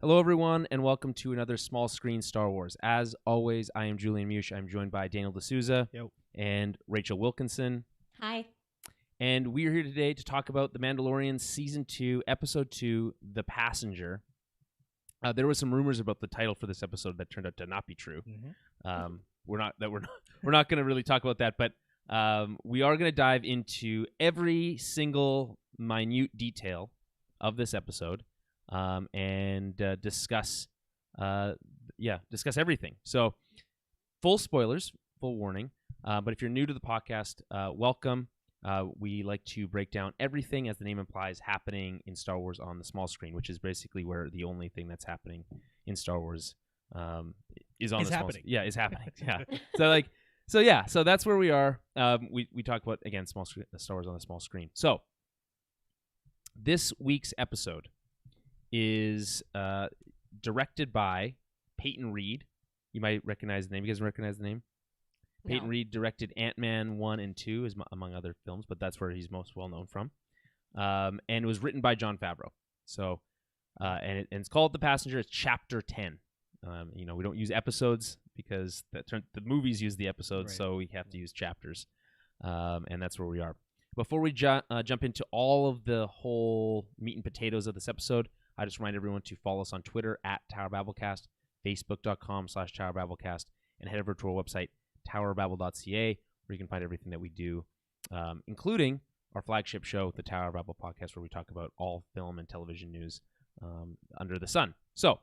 Hello, everyone, and welcome to another Small Screen Star Wars. As always, I am Julian Mush. I'm joined by Daniel D'Souza and Rachel Wilkinson. Hi. And we are here today to talk about The Mandalorian Season 2, Episode 2, The Passenger. There were some rumors about the title for this episode that turned out to not be true. Mm-hmm. We're not going to really talk about that, but we are going to dive into every single minute detail of this episode. And discuss everything. So, full spoilers, full warning. But if you're new to the podcast, welcome. We like to break down everything, as the name implies, happening in Star Wars on the small screen, which is basically where the only thing that's happening in Star Wars is on the small screen. Yeah, is happening. Yeah. So that's where we are. We talk about, again, Star Wars on the small screen. So, this week's episode is directed by Peyton Reed. You might recognize the name. You guys recognize the name? No. Peyton Reed directed Ant-Man 1 and 2, among other films, but that's where he's most well known from. And it was written by Jon Favreau. So, and it's called The Passenger. It's Chapter 10. We don't use episodes because the movies use the episodes, right. So we have to use chapters. And that's where we are. Before we jump into all of the whole meat and potatoes of this episode, I just remind everyone to follow us on Twitter at TowerBabbleCast, Facebook.com/TowerBabbleCast, and head over to our website, TowerBabble.ca, where you can find everything that we do, including our flagship show, the Tower Babble Podcast, where we talk about all film and television news under the sun. So,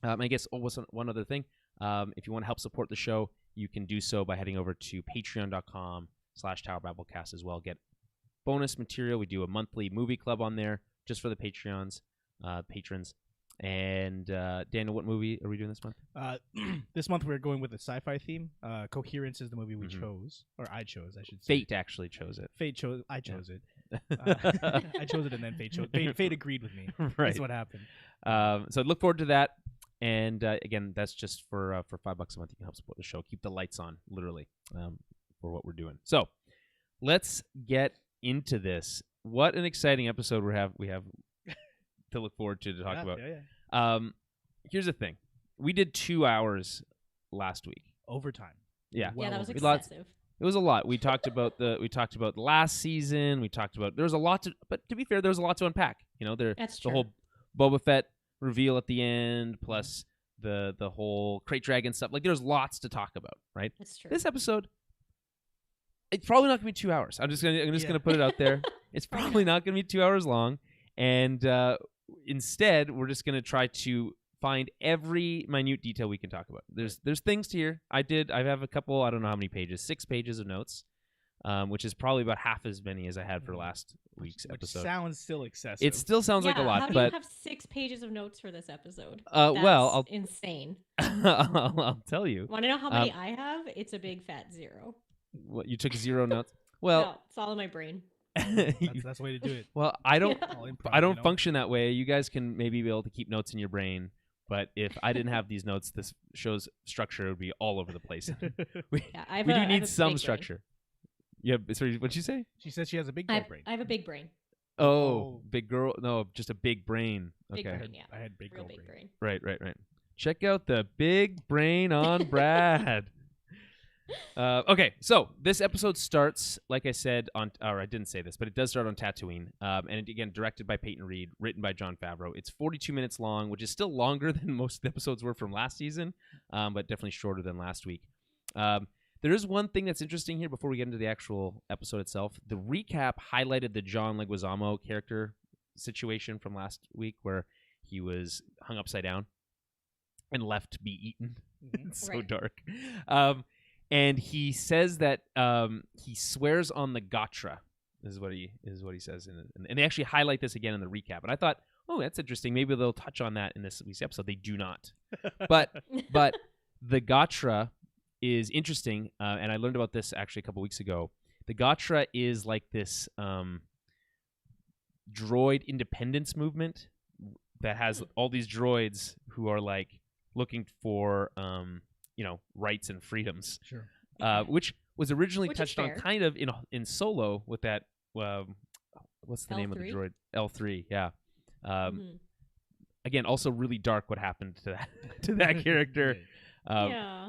I guess one other thing. If you want to help support the show, you can do so by heading over to patreon.com/TowerBabbleCast as well. Get bonus material. We do a monthly movie club on there just for the patrons. And Daniel, what movie are we doing this month? This month we're going with a sci-fi theme. Coherence is the movie we chose, or I chose, I should say. Fate actually chose it. I chose it. I chose it, and then Fate chose. Fate agreed with me. Right. That's what happened. So look forward to that. And again, that's just for $5 a month. You can help support the show. Keep the lights on, literally, for what we're doing. So let's get into this. What an exciting episode we have to look forward to talk about. Yeah. Here's the thing. We did 2 hours last week. Overtime. Yeah. That was excessive. It was a lot. We talked about last season. There was a lot but to be fair, there was a lot to unpack. That's true. The whole Boba Fett reveal at the end, plus the whole Crate Dragon stuff. Like, there's lots to talk about, right? That's true. This episode, it's probably not going to be 2 hours. I'm just gonna put it out there. It's probably not going to be 2 hours long, and instead, we're just going to try to find every minute detail we can talk about. There's things to hear. I have a couple, I don't know how many pages, 6 pages of notes, which is probably about half as many as I had for last week's episode. Sounds still excessive. It still sounds like a lot. How do you have 6 pages of notes for this episode? I'll insane. I'll tell you. Want to know how many I have? It's a big fat 0. What, you took 0 notes? Well, no, it's all in my brain. That's the way to do it. Well, I don't function that way. You guys can maybe be able to keep notes in your brain, but if I didn't have these notes, this show's structure would be all over the place. We do need some structure. Yeah, sorry, what'd she say? She says she has a big brain. I have a big brain. Oh, big girl? No, just a big brain. Okay. Big brain, yeah. I had big brain. Right. Check out the big brain on Brad. Okay, so this episode starts, like I said, I didn't say this, but it does start on Tatooine, and again, directed by Peyton Reed, written by Jon Favreau. It's 42 minutes long, which is still longer than most of the episodes were from last season, but definitely shorter than last week. There is one thing that's interesting here before we get into the actual episode itself. The recap highlighted the John Leguizamo character situation from last week, where he was hung upside down and left to be eaten. It's so dark. And he says that he swears on the Gatra, is what he says, and they actually highlight this again in the recap. And I thought, oh, that's interesting. Maybe they'll touch on that in this week's episode. They do not, but the Gatra is interesting, and I learned about this actually a couple weeks ago. The Gatra is like this droid independence movement that has all these droids who are like looking for rights and freedoms. Sure. Which was originally touched on kind of in Solo with that what's the name of the droid? L3, yeah. again, also really dark what happened to that to that character. yeah.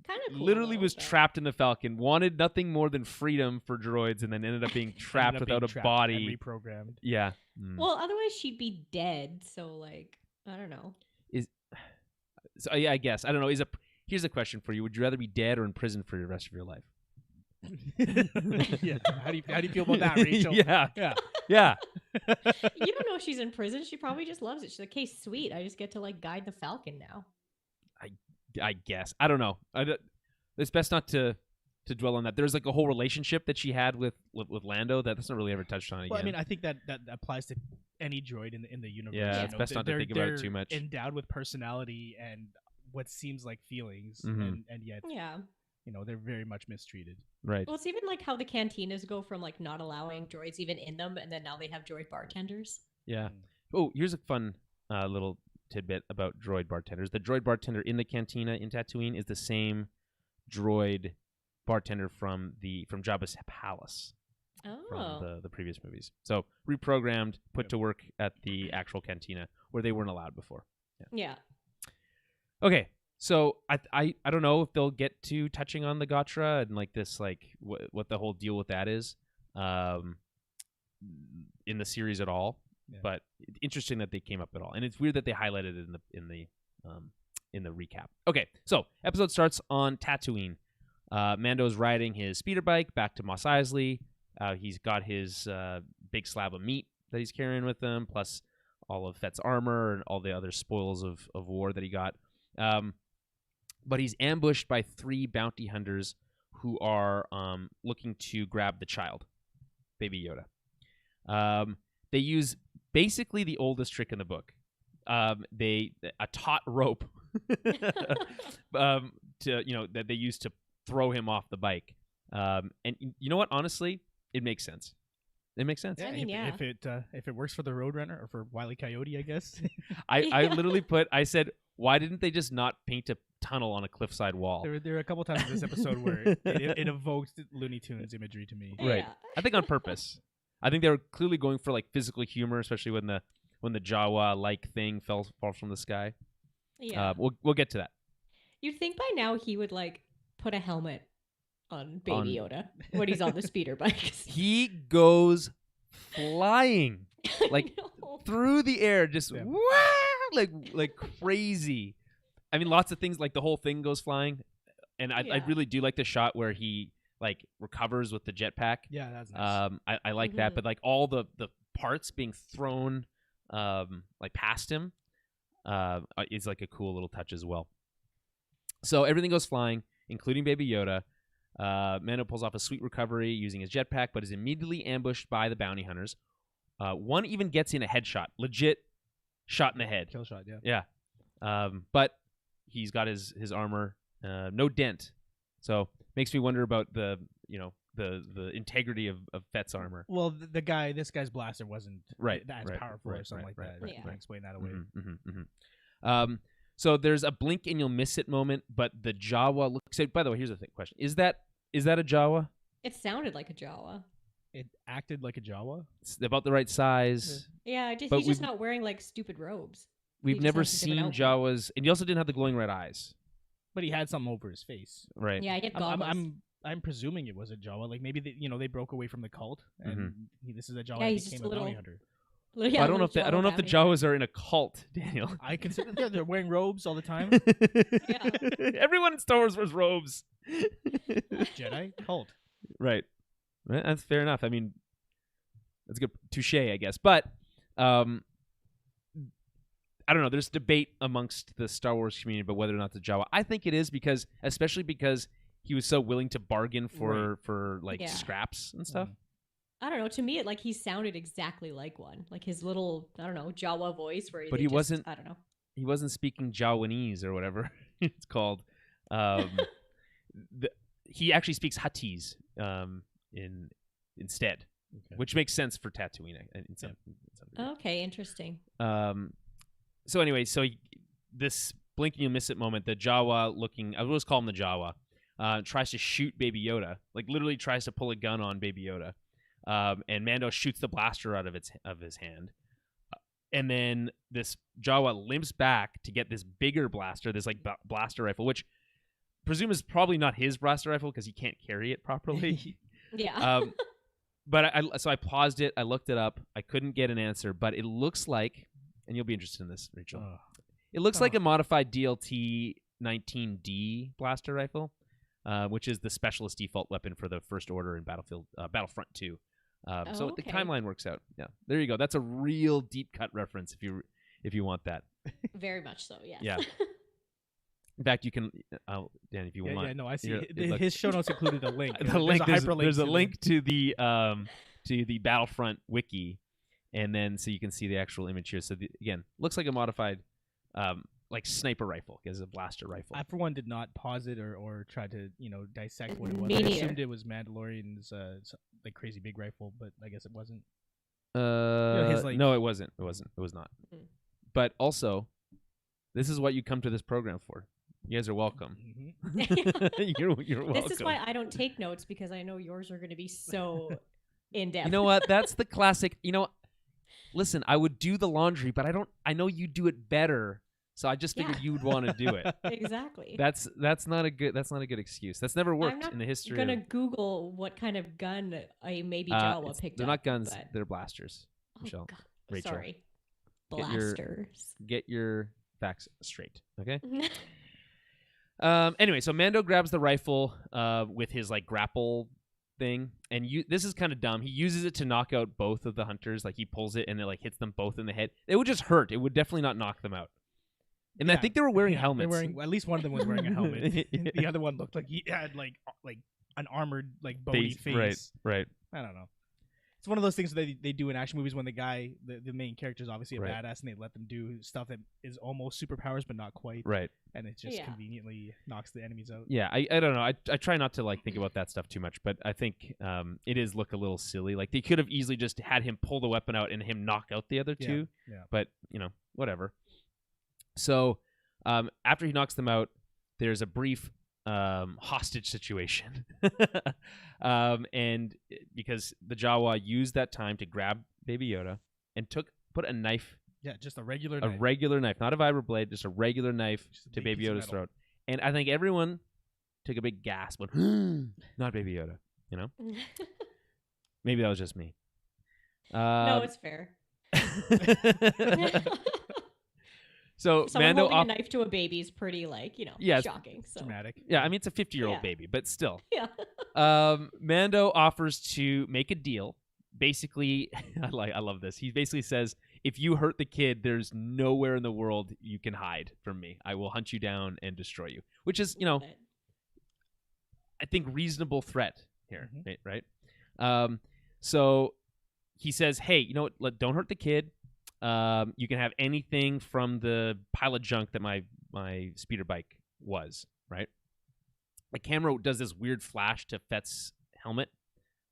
Kind of cool, Literally though, was that- trapped in the Falcon, wanted nothing more than freedom for droids, and then ended up being trapped Ended up without being a trapped body. and reprogrammed. Yeah. Well, otherwise she'd be dead. So like, I don't know. So yeah, I guess I don't know. Here's a question for you: would you rather be dead or in prison for the rest of your life? Yeah. How do you feel about that, Rachel? Yeah. Yeah. Yeah. You don't know if she's in prison. She probably just loves it. She's like, "Okay, sweet. I just get to like guide the Falcon now." I guess I don't know. It's best not to dwell on that. There's like a whole relationship that she had with Lando that's not really ever touched on again. Well, I mean, I think that applies to any droid in the universe. Yeah, you it's know, best not to think about it they're too much. Endowed with personality and what seems like feelings, Mhm. and yet Yeah. they're very much mistreated. Right. Well, it's even like how the cantinas go from like not allowing droids even in them, and then now they have droid bartenders. Yeah. Mm. Oh, here's a fun little tidbit about droid bartenders. The droid bartender in the cantina in Tatooine is the same droid bartender from Jabba's palace Oh. from the previous movies. So reprogrammed, put to work at the actual cantina where they weren't allowed before. Yeah. Okay, so I don't know if they'll get to touching on the Gotra and like this like what the whole deal with that is in the series at all. Yeah. But interesting that they came up at all, and it's weird that they highlighted it in the recap. Okay, so episode starts on Tatooine. Mando's riding his speeder bike back to Mos Eisley. He's got his big slab of meat that he's carrying with him, plus all of Fett's armor and all the other spoils of war that he got. But he's ambushed by 3 bounty hunters who are looking to grab the child, Baby Yoda. They use basically the oldest trick in the book. A taut rope that they use to throw him off the bike. And you know what? Honestly, it makes sense. It makes sense. I mean, if it works for the Roadrunner or for Wile E. Coyote, I guess. I literally I said, why didn't they just not paint a tunnel on a cliffside wall? There are a couple times in this episode where it evoked Looney Tunes imagery to me. Right. Yeah. I think on purpose. I think they were clearly going for like physical humor, especially when the Jawa like thing falls from the sky. Yeah. We'll get to that. You'd think by now he would like put a helmet on Baby Yoda when he's on the speeder bikes. He goes flying I like know. through the air, just Yeah. wah, like crazy. I mean, lots of things, like the whole thing goes flying, and I Yeah. really do like the shot where he like recovers with the jetpack. Yeah, that's nice. I like that, Mhm. but like all the parts being thrown like past him is like a cool little touch as well. So everything goes flying, including Baby Yoda. Mando pulls off a sweet recovery using his jetpack, but is immediately ambushed by the bounty hunters. One even gets in a headshot, legit shot in the head. Kill shot, yeah. Yeah. But he's got his armor, no dent. So makes me wonder about the integrity of Fett's armor. Well, this guy's blaster wasn't as powerful or something like that. right, Yeah. You can explain that away. So there's a blink and you'll miss it moment, but the Jawa looks. By the way, here's a question: is that a Jawa? It sounded like a Jawa. It acted like a Jawa. It's about the right size. Yeah, But he's just we've- not wearing like stupid robes. We've just never has a seen different outfit. Jawas, and he also didn't have the glowing red eyes, But he had something over his face. right? Yeah, he had I'm, goggles. I'm presuming it was a Jawa. Like maybe they broke away from the cult, and this is a Jawa Yeah, that he's just became a a bounty little- hunter. But I don't know if I don't know if the Jawas are in a cult, Daniel. I consider they're wearing robes all the time. Everyone in Star Wars wears robes. Jedi cult. Right. That's fair enough. I mean, that's a good touche, I guess. But I don't know. There's debate amongst the Star Wars community about whether or not it's a Jawa. I think it is especially because he was so willing to bargain for like Yeah. scraps and stuff. I don't know. To me, he sounded exactly like one. Like his little, I don't know, Jawa voice where But they he just- wasn't- I don't know. He wasn't speaking Jawanese or whatever it's called. He actually speaks Huttese instead, which makes sense for Tatooine. In some degree. Okay, interesting. So anyway, this blink and you miss it moment, the Jawa looking, I will just call him the Jawa, tries to shoot Baby Yoda, like literally tries to pull a gun on Baby Yoda, and Mando shoots the blaster out of his hand. And then this Jawa limps back to get this bigger blaster, this like blaster rifle, which presume is probably not his blaster rifle because he can't carry it properly. Yeah. But so I paused it. I looked it up. I couldn't get an answer, but it looks like, and you'll be interested in this, Rachel. It looks like a modified DLT 19D blaster rifle, which is the specialist default weapon for the First Order in Battlefront 2. So the timeline works out. Yeah, there you go. That's a real deep cut reference if you want that. Very much so. Yes. Yeah. In fact, you can, Dan, if you want. Yeah, no, I see. His show notes included a link. There's a link to the Battlefront wiki, and then so you can see the actual image here. So again, looks like a modified like sniper rifle, because a blaster rifle. I for one did not pause it or try to dissect what it was. Me I neither. assumed it was Mandalorian's like crazy big rifle, but I guess it wasn't. No, it wasn't. It was not. Mm. But also, this is what you come to this program for. You guys are welcome. Mm-hmm. You're welcome. This is why I don't take notes, because I know yours are going to be so in depth. You know what? That's the classic. Listen, I would do the laundry, but I know you do it better. So I just figured you would want to do it. Exactly. That's not a good excuse. That's never worked in the history. I'm gonna Google what kind of gun a maybe Jawa picked up. They're not guns. They're blasters. Michelle. God. Rachel. Sorry. Blasters. Get your facts straight, okay? Anyway, so Mando grabs the rifle with his like grapple thing, and this is kind of dumb. He uses it to knock out both of the hunters. Like he pulls it and it like hits them both in the head. It would just hurt. It would definitely not knock them out. And I think they were wearing helmets. At least one of them was wearing a helmet. The other one looked like he had like an armored like bony face. Right. I don't know. It's one of those things that they do in action movies when the main character is obviously a badass, and they let them do stuff that is almost superpowers but not quite. Right. And it just conveniently knocks the enemies out. Yeah, I don't know. I try not to like think about that stuff too much, but I think it is look a little silly. Like they could have easily just had him pull the weapon out and him knock out the other two. Yeah. But whatever. So after he knocks them out, there's a brief hostage situation. And because the Jawa used that time to grab Baby Yoda and put a knife. Yeah, just a regular knife, not a vibroblade, just a regular knife to Baby Yoda's throat. And I think everyone took a big gasp when, not Baby Yoda, Maybe that was just me. No, it's fair. So someone Mando holding a knife to a baby is pretty shocking. So. Dramatic. Yeah, I mean it's a 50-year-old baby, but still. Yeah. Mando offers to make a deal. Basically, I love this. He basically says, if you hurt the kid, there's nowhere in the world you can hide from me. I will hunt you down and destroy you. Which is, I think reasonable threat here, right? So he says, hey, don't hurt the kid. You can have anything from the pile of junk that my speeder bike was, right? The camera does this weird flash to Fett's helmet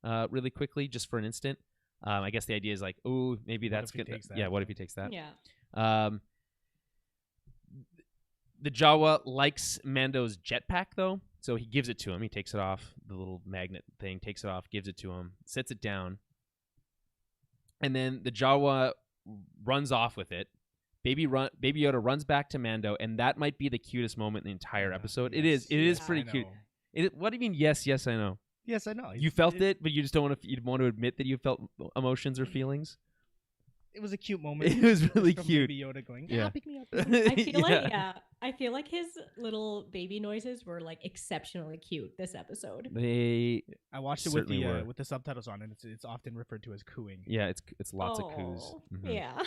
really quickly, just for an instant. I guess the idea is like, oh, maybe that's good. Yeah, what if he takes that? Yeah. The Jawa likes Mando's jetpack, though, so he gives it to him. He takes it off, the little magnet thing, takes it off, gives it to him, sets it down. And then the Jawa runs off with it. Baby Yoda runs back to Mando, and that might be the cutest moment in the entire episode. Yes, it is pretty cute. What do you mean? Yes, I know. Yes, I know. You felt it, but you just don't want to. You want to admit that you felt emotions or feelings. It was a cute moment. It was really from cute. Baby Yoda going, pick me up. I feel like his little baby noises were like exceptionally cute this episode. I watched it with the subtitles on, and it's often referred to as cooing. Yeah, it's lots of coos. Mm-hmm. Yeah.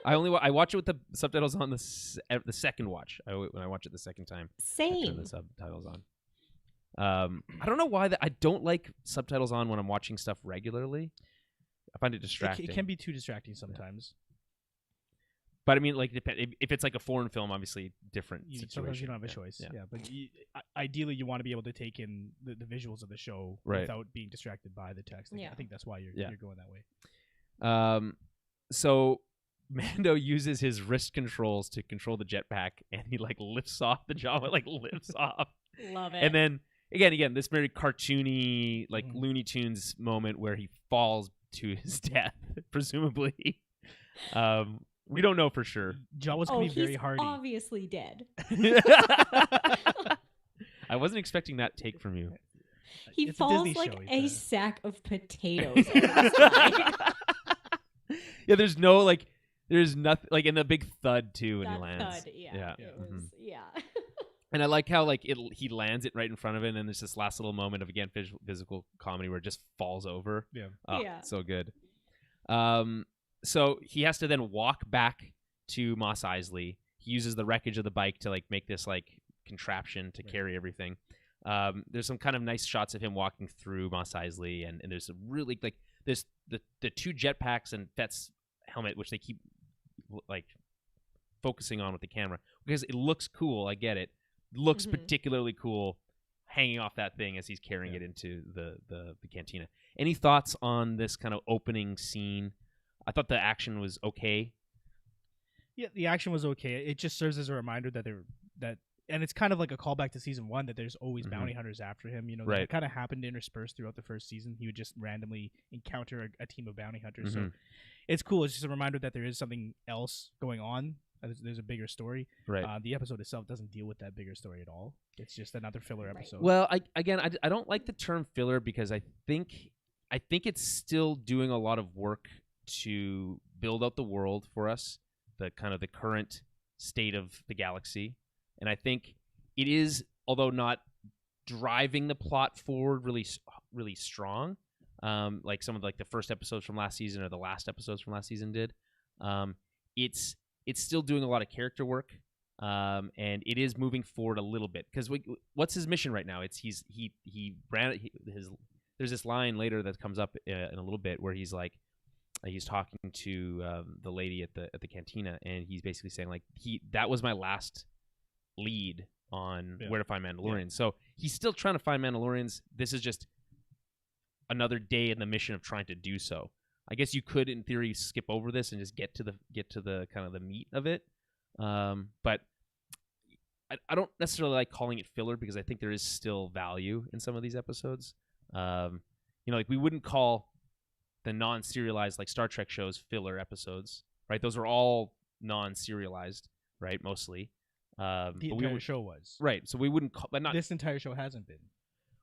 I watch it with the subtitles on the second watch. When I watch it the second time, same. I turn the subtitles on. I don't know why I don't like subtitles on when I'm watching stuff regularly. I find it distracting. It can be too distracting sometimes. But I mean, like, if it's like a foreign film, obviously different situation. Sometimes you don't have a choice. Yeah, but ideally, you want to be able to take in the visuals of the show without being distracted by the text. I think that's why you're going that way. So Mando uses his wrist controls to control the jetpack, and he like lifts off the Jawa, lifts off. Love it. And then again, this very cartoony, like Looney Tunes moment where he falls to his death, presumably. We don't know for sure. Jawa's going to be very he's hardy. Obviously dead. I wasn't expecting that take from you. He It's falls Disney like show, a it's sack of potatoes. Every time. Yeah, there's no like, there's nothing like in the big thud too when he That lands. thud, yeah. Yeah. It was, yeah. And I like how like he lands it right in front of it, and then there's this last little moment of again physical comedy where it just falls over. Yeah. Oh, Yeah. so good. So he has to then walk back to Mos Eisley. He uses the wreckage of the bike to like make this like contraption to carry everything. There's some kind of nice shots of him walking through Mos Eisley, and there's a really like there's the two jetpacks and Fett's helmet, which they keep like focusing on with the camera because it looks cool. I get it. Looks particularly cool hanging off that thing as he's carrying it into the cantina. Any thoughts on this kind of opening scene? I thought the action was okay. Yeah, the action was okay. It just serves as a reminder that and it's kind of like a callback to season 1 that there's always bounty hunters after him. You know, that kind of happened interspersed throughout the first season. He would just randomly encounter a team of bounty hunters. So it's cool. It's just a reminder that there is something else going on. There's a bigger story. Right. The episode itself doesn't deal with that bigger story at all. It's just another filler episode. Well, I don't like the term filler because I think it's still doing a lot of work to build out the world for us, the kind of the current state of the galaxy, and I think it is, although not driving the plot forward really strong, like some of like the first episodes from last season or the last episodes from last season did. It's still doing a lot of character work, and it is moving forward a little bit because what's his mission right now? It's there's this line later that comes up in a little bit where he's like he's talking to the lady at the cantina, and he's basically saying like that was my last lead on where to find Mandalorians. So he's still trying to find Mandalorians. This is just another day in the mission of trying to do so. I guess you could, in theory, skip over this and just get to the kind of the meat of it. But I don't necessarily like calling it filler because I think there is still value in some of these episodes. Like we wouldn't call the non-serialized like Star Trek shows filler episodes, right? Those are all non-serialized, right? Mostly. The entire show was. Right. So we wouldn't call, but not this entire show hasn't been.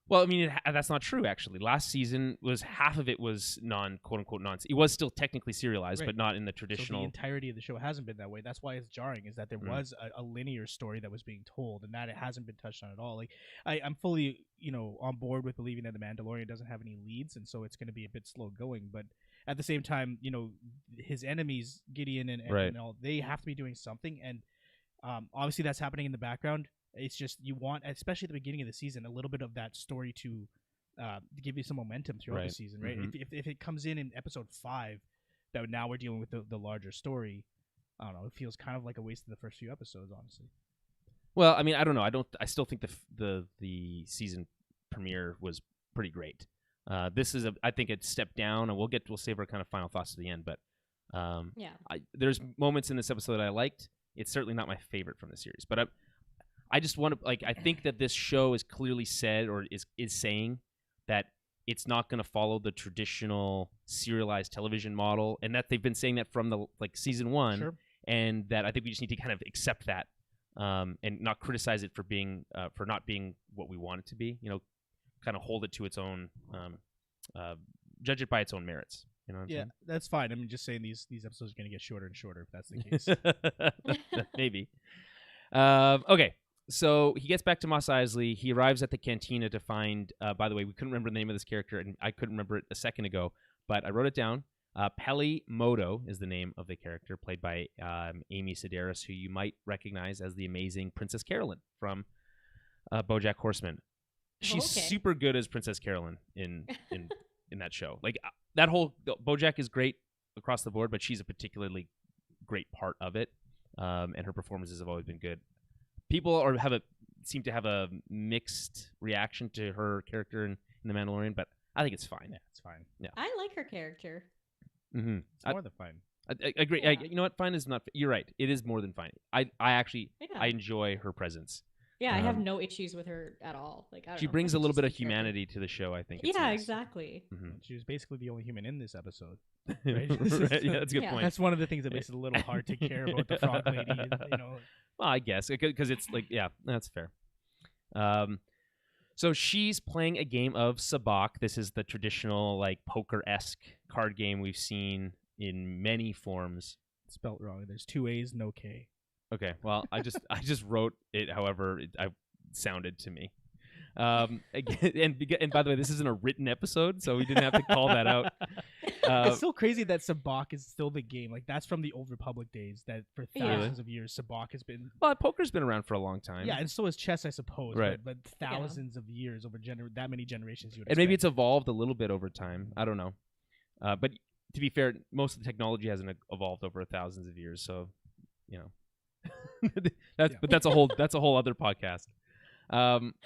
Well, I mean, that's not true, actually. Last season was half of it was quote-unquote non. It was still technically serialized, but not in the traditional. So the entirety of the show hasn't been that way. That's why it's jarring, is that there was a linear story that was being told, and that it hasn't been touched on at all. Like, I'm fully, on board with believing that The Mandalorian doesn't have any leads, and so it's going to be a bit slow going. But at the same time, his enemies, Gideon and all, they have to be doing something, and obviously that's happening in the background. It's just you want, especially at the beginning of the season, a little bit of that story to give you some momentum throughout the season, right? If it comes in episode 5, that now we're dealing with the larger story, I don't know. It feels kind of like a waste of the first few episodes, honestly. Well, I mean, I don't know. I still think the season premiere was pretty great. This is I think a step down, and we'll save our kind of final thoughts to the end. But there's moments in this episode that I liked. It's certainly not my favorite from the series, but I just want to I think that this show is clearly said or is saying that it's not going to follow the traditional serialized television model, and that they've been saying that from the season 1, and that I think we just need to kind of accept that and not criticize it for not being what we want it to be. Kind of hold it to its own, judge it by its own merits. You know what I'm saying? That's fine. I mean, just saying these episodes are going to get shorter and shorter if that's the case. Maybe. Okay. So he gets back to Mos Eisley. He arrives at the cantina to find, by the way, we couldn't remember the name of this character, and I couldn't remember it a second ago, but I wrote it down. Peli Moto is the name of the character, played by Amy Sedaris, who you might recognize as the amazing Princess Carolyn from BoJack Horseman. She's super good as Princess Carolyn in that show. Like that whole BoJack is great across the board, but she's a particularly great part of it, and her performances have always been good. People seem to have a mixed reaction to her character in The Mandalorian, but I think it's fine. Yeah, it's fine. Yeah, I like her character. Mm-hmm. It's more than fine. I agree. Yeah. You know what? Fine is not. You're right. It is more than fine. I actually I enjoy her presence. Yeah, I have no issues with her at all. Like I don't She know. brings I a little just bit of take care her. humanity to the show. I think. It's Yeah, nice. exactly. Mm-hmm. She was basically the only human in this episode. Right? Right? Yeah, that's a good Yeah. point. That's one of the things that makes it a little hard to care about the frog lady. Well, I guess because it's like, yeah, that's fair. So she's playing a game of sabacc. This is the traditional like poker-esque card game we've seen in many forms. Spelt wrong. There's 2 A's, no K. Okay, well, I just wrote it however it sounded to me. And by the way, this isn't a written episode, so we didn't have to call that out. It's still crazy that sabacc is still the game. Like that's from the Old Republic days. That for thousands of years, sabacc has been. Well, poker's been around for a long time. Yeah, and so is chess, I suppose. Right. But thousands of years over that many generations. You would And maybe it's expect. evolved a little bit over time. I don't know. But to be fair, most of the technology hasn't evolved over thousands of years. So, you know, but that's a whole other podcast.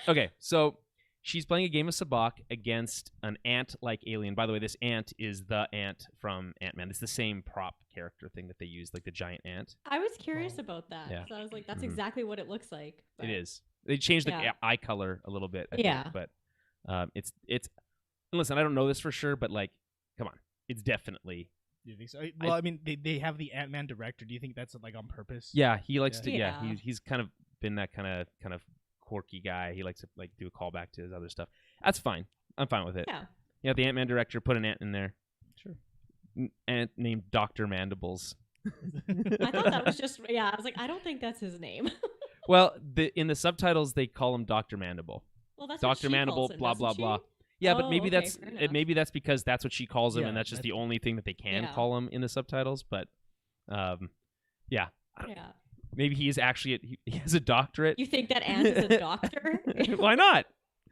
Okay, so she's playing a game of sabacc against an ant-like alien. By the way, this ant is the ant from Ant-Man. It's the same prop character thing that they used, like the giant ant. I was curious about that. Yeah. So I was like, that's Mhm. exactly what it looks like. It is. They changed the Yeah. eye color a little bit. I Yeah. think, but it's. Listen, I don't know this for sure, but like, come on, it's definitely. Do you think so? Well, I mean, they have the Ant-Man director. Do you think that's like on purpose? Yeah, he likes Yeah. to. Yeah, Yeah. he's kind of been that kind of quirky guy. He likes to like do a callback to his other stuff. That's fine. I'm fine with it. Yeah. Yeah, the Ant-Man director put an ant in there. Sure. Ant named Dr. Mandibles. I thought that was just, yeah, I was like, I don't think that's his name. Well, in the subtitles they call him Dr. Mandible. Well, that's what Dr. she Mandible, calls him, blah blah doesn't she? blah. Yeah, but Oh, maybe okay, fair enough. maybe that's because that's what she calls him, Yeah, and that's just that's- the only thing that they can Yeah. call him in the subtitles. But, yeah, Yeah. maybe he is actually he has a doctorate. You think that ant is a doctor? Why not?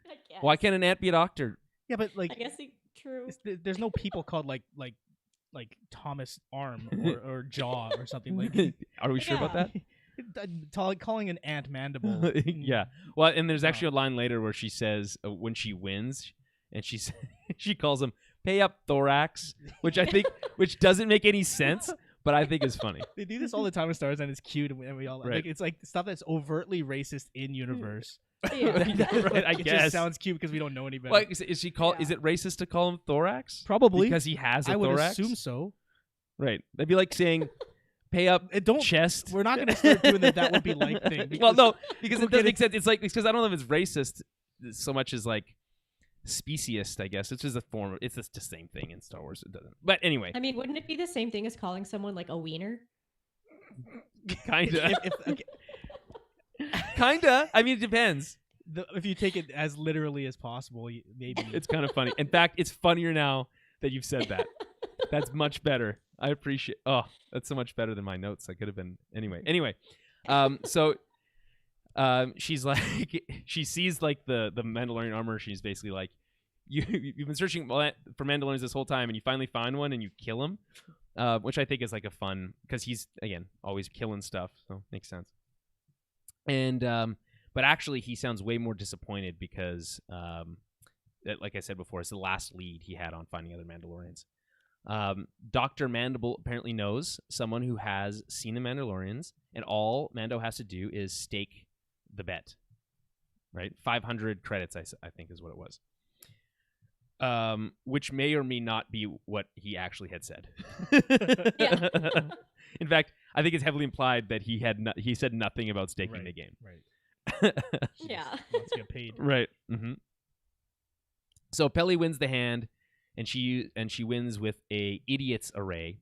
I guess. Why can't an ant be a doctor? Yeah, but like, I guess true. there's no people called like Thomas Arm or Jaw or something like. Are we sure about that? Calling an ant Mandible. Yeah. Well, and there's actually a line later where she says when she wins, and she calls him "pay up thorax," which I think which doesn't make any sense, but I think is funny. They do this all the time with Star Wars, and it's cute, and we all Right. like. It's like stuff that's overtly racist in universe. Yeah. Right, I It guess. just sounds cute because we don't know any better. Well, is she call? Yeah. Is it racist to call him thorax? Probably Because he has a I would thorax. assume so. Right. That'd be like saying, "Pay up Don't. chest." We're not going to start doing that would be like thing. Well, because no, because we're it doesn't make getting- sense. It's like because I don't know if it's racist so much as like speciest. I guess it's just a form. It's just the same thing in Star Wars. It doesn't. But anyway, I mean, wouldn't it be the same thing as calling someone like a wiener? kinda, okay, kinda. I mean, it depends. if you take it as literally as possible, maybe. It's kind of funny. In fact, it's funnier now that you've said that. That's much better. I appreciate. Oh, that's so much better than my notes. I could have been anyway. So, she's like, she sees like the Mandalorian armor. She's basically like, you've been searching for Mandalorians this whole time, and you finally find one, and you kill him, which I think is like a fun because he's again always killing stuff, so makes sense. And but actually, he sounds way more disappointed because, like I said before, it's the last lead he had on finding other Mandalorians. Dr. Mandible apparently knows someone who has seen the Mandalorians, and all Mando has to do is stake the bet. Right? 500 credits, I think is what it was. Which may or may not be what he actually had said. Yeah. In fact, I think it's heavily implied that he said nothing about staking the game. Right. Yeah. Let's get paid. Right. Mm-hmm. So Peli wins the hand, and she wins with a idiot's array,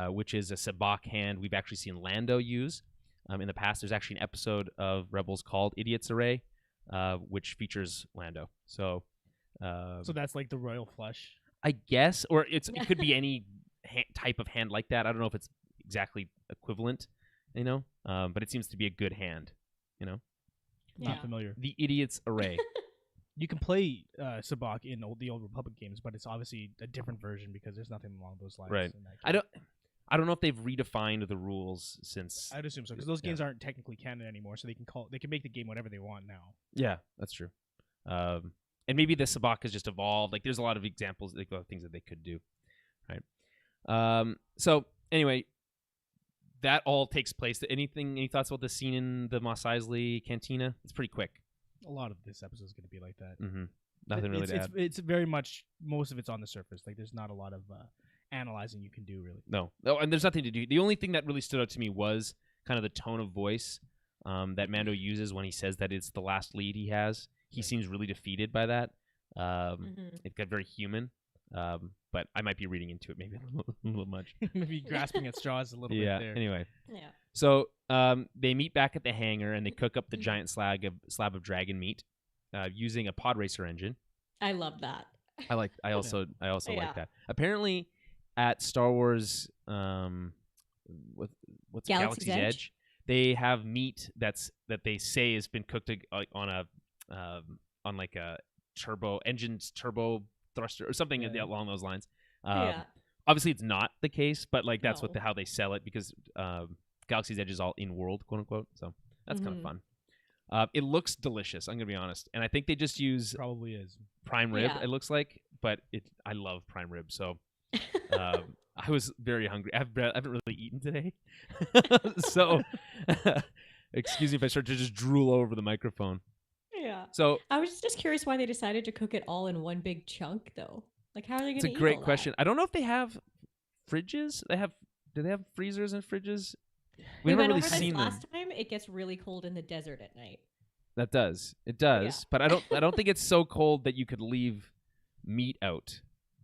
which is a sabacc hand we've actually seen Lando use in the past. There's actually an episode of Rebels called Idiot's Array, which features Lando. So that's like the royal flush. I guess, or it could be any type of hand like that. I don't know if it's exactly equivalent, but it seems to be a good hand, Not familiar. The Idiot's Array. You can play sabacc in the Old Republic games, but it's obviously a different version because there's nothing along those lines. Right. in that I game. don't know if they've redefined the rules since. I'd assume so because those games aren't technically canon anymore, so they can make the game whatever they want now. Yeah, that's true. And maybe the sabacc has just evolved. Like, there's a lot of examples, like, of things that they could do, right? So anyway, that all takes place. Any thoughts about the scene in the Mos Eisley cantina? It's pretty quick. A lot of this episode is going to be like that. Mm-hmm. Nothing really to add. It's very much, most of it's on the surface. Like, there's not a lot of analyzing you can do, really. No, and there's nothing to do. The only thing that really stood out to me was kind of the tone of voice that Mando uses when he says that it's the last lead he has. He seems really defeated by that. It got very human, but I might be reading into it maybe a little much. Maybe grasping at straws a little bit there. Anyway. Yeah. So they meet back at the hangar and they cook up the giant slab of dragon meat using a pod racer engine. I love that. I also like that. Apparently, at Star Wars, what's Galaxy's Galaxy's Edge? Edge, they have meat that they say has been cooked on like a turbo thruster or something along those lines. Obviously, it's not the case, but like that's how they sell it because Galaxy's Edge is all in world, quote unquote. So that's kind of fun. It looks delicious. I'm gonna be honest, and I think they just use Probably is prime rib. It looks like, but I love prime rib, so I was very hungry. I haven't really eaten today, so excuse me if I start to just drool over the microphone. Yeah. So I was just curious why they decided to cook it all in one big chunk, though. Like, how are they going it's to eat a great all question. I don't know if they have fridges. Do they have freezers and fridges? We We've never went really over this seen them. last time. It gets really cold in the desert at night. It does, but I don't think it's so cold that you could leave meat out.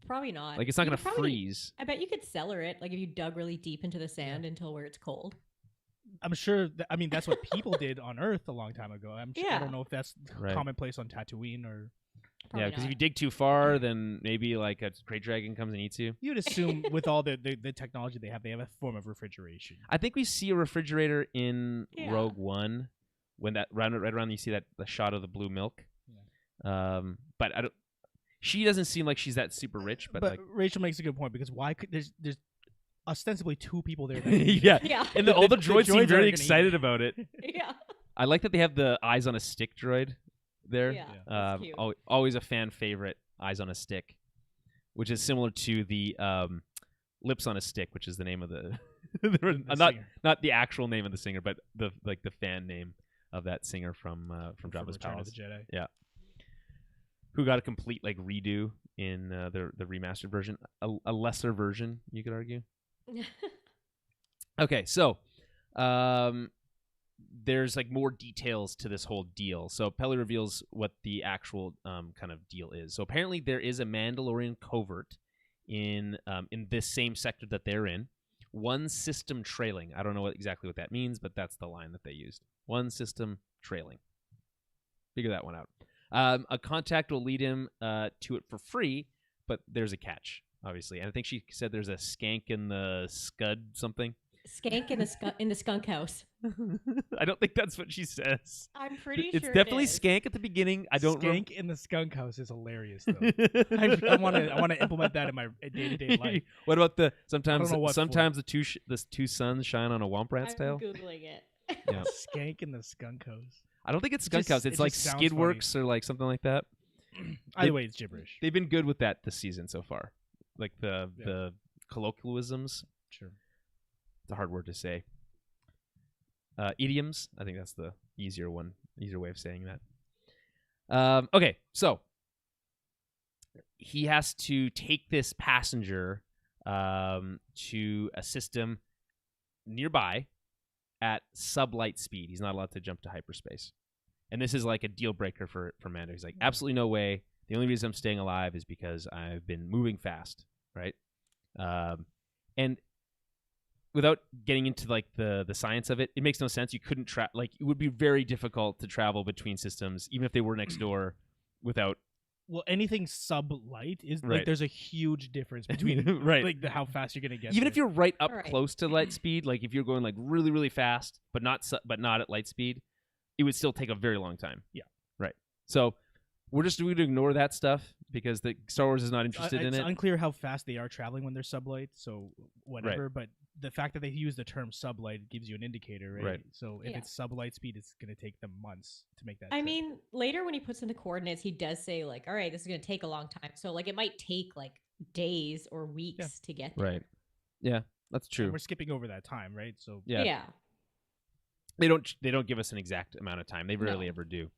Probably not. Like, it's not You going to could probably- freeze. I bet you could cellar it, like if you dug really deep into the sand until where it's cold. I'm sure. That's what people did on Earth a long time ago. I don't know if that's Right. commonplace on Tatooine or. Probably Yeah, because if not. you dig too far, then maybe like a great dragon comes and eats you. You'd assume with all the technology they have a form of refrigeration. I think we see a refrigerator in Yeah. Rogue One when that right around you see the shot of the blue milk. Yeah. But I don't. She doesn't seem like she's that super rich, but like Rachel makes a good point because why could there's ostensibly two people there. That yeah. Yeah. And all the droids seem droids very aren't gonna eat excited it. about it. Yeah. I like that they have the eyes on a stick droid there. Yeah. That's cute. Always a fan favorite, eyes on a stick, which is similar to the lips on a stick, which is the name of the, singer. not the actual name of the singer, but the fan name of that singer from Jabba's Return Palace. of the Jedi. Yeah. Who got a complete like redo in the remastered version, a lesser version, you could argue. Okay, so there's like more details to this whole deal. So Peli reveals what the actual kind of deal is. So apparently there is a Mandalorian covert in this same sector that they're in. One system trailing. I don't know exactly what that means, but that's the line that they used. One system trailing. Figure that one out. A contact will lead him to it for free, but there's a catch, obviously. And I think she said there's a skank in the scud something. Skank in the skunk house. I don't think that's what she says. I'm pretty It's sure definitely it is. skank at the beginning. I don't Skank in the skunk house is hilarious though. I want to implement that in my day-to-day life. What about the I don't know what sometimes the two suns shine on a womp rat's I'm tail? googling it. Yeah. Skank in the skunk house. I don't think it's skunk just- house. it It's like just sounds Skidworks or like something like that. Either way, it's gibberish. They've been good with that this season so far. Like the colloquialisms. Sure. It's a hard word to say. Idioms. I think that's the easier way of saying that. Okay, so he has to take this passenger to a system nearby at sublight speed. He's not allowed to jump to hyperspace. And this is like a deal breaker for Mando. He's like, absolutely no way. The only reason I'm staying alive is because I've been moving fast, right? And without getting into like the science of it, it makes no sense. You couldn't like it would be very difficult to travel between systems, even if they were next door, without. Well, anything sublight is Right. like there's a huge difference between Right. like how fast you're gonna get. Even there. if you're right up Right. close to light speed, like if you're going like really really fast, but not at light speed, it would still take a very long time. Yeah. Right. So we're just going to ignore that stuff because the Star Wars is not interested in it's it. unclear how fast they are traveling when they're sublight, so whatever. But the fact that they use the term sublight gives you an indicator, right? Right. So if Yeah. it's sublight speed, it's going to take them months to make that. I trip. mean, later when he puts in the coordinates, he does say like, "All right, this is going to take a long time." So like, it might take like days or weeks to get there. Right. Yeah. That's And true. we're skipping over that time, right? So Yeah. Yeah. They don't give us an exact amount of time. They rarely No. ever do.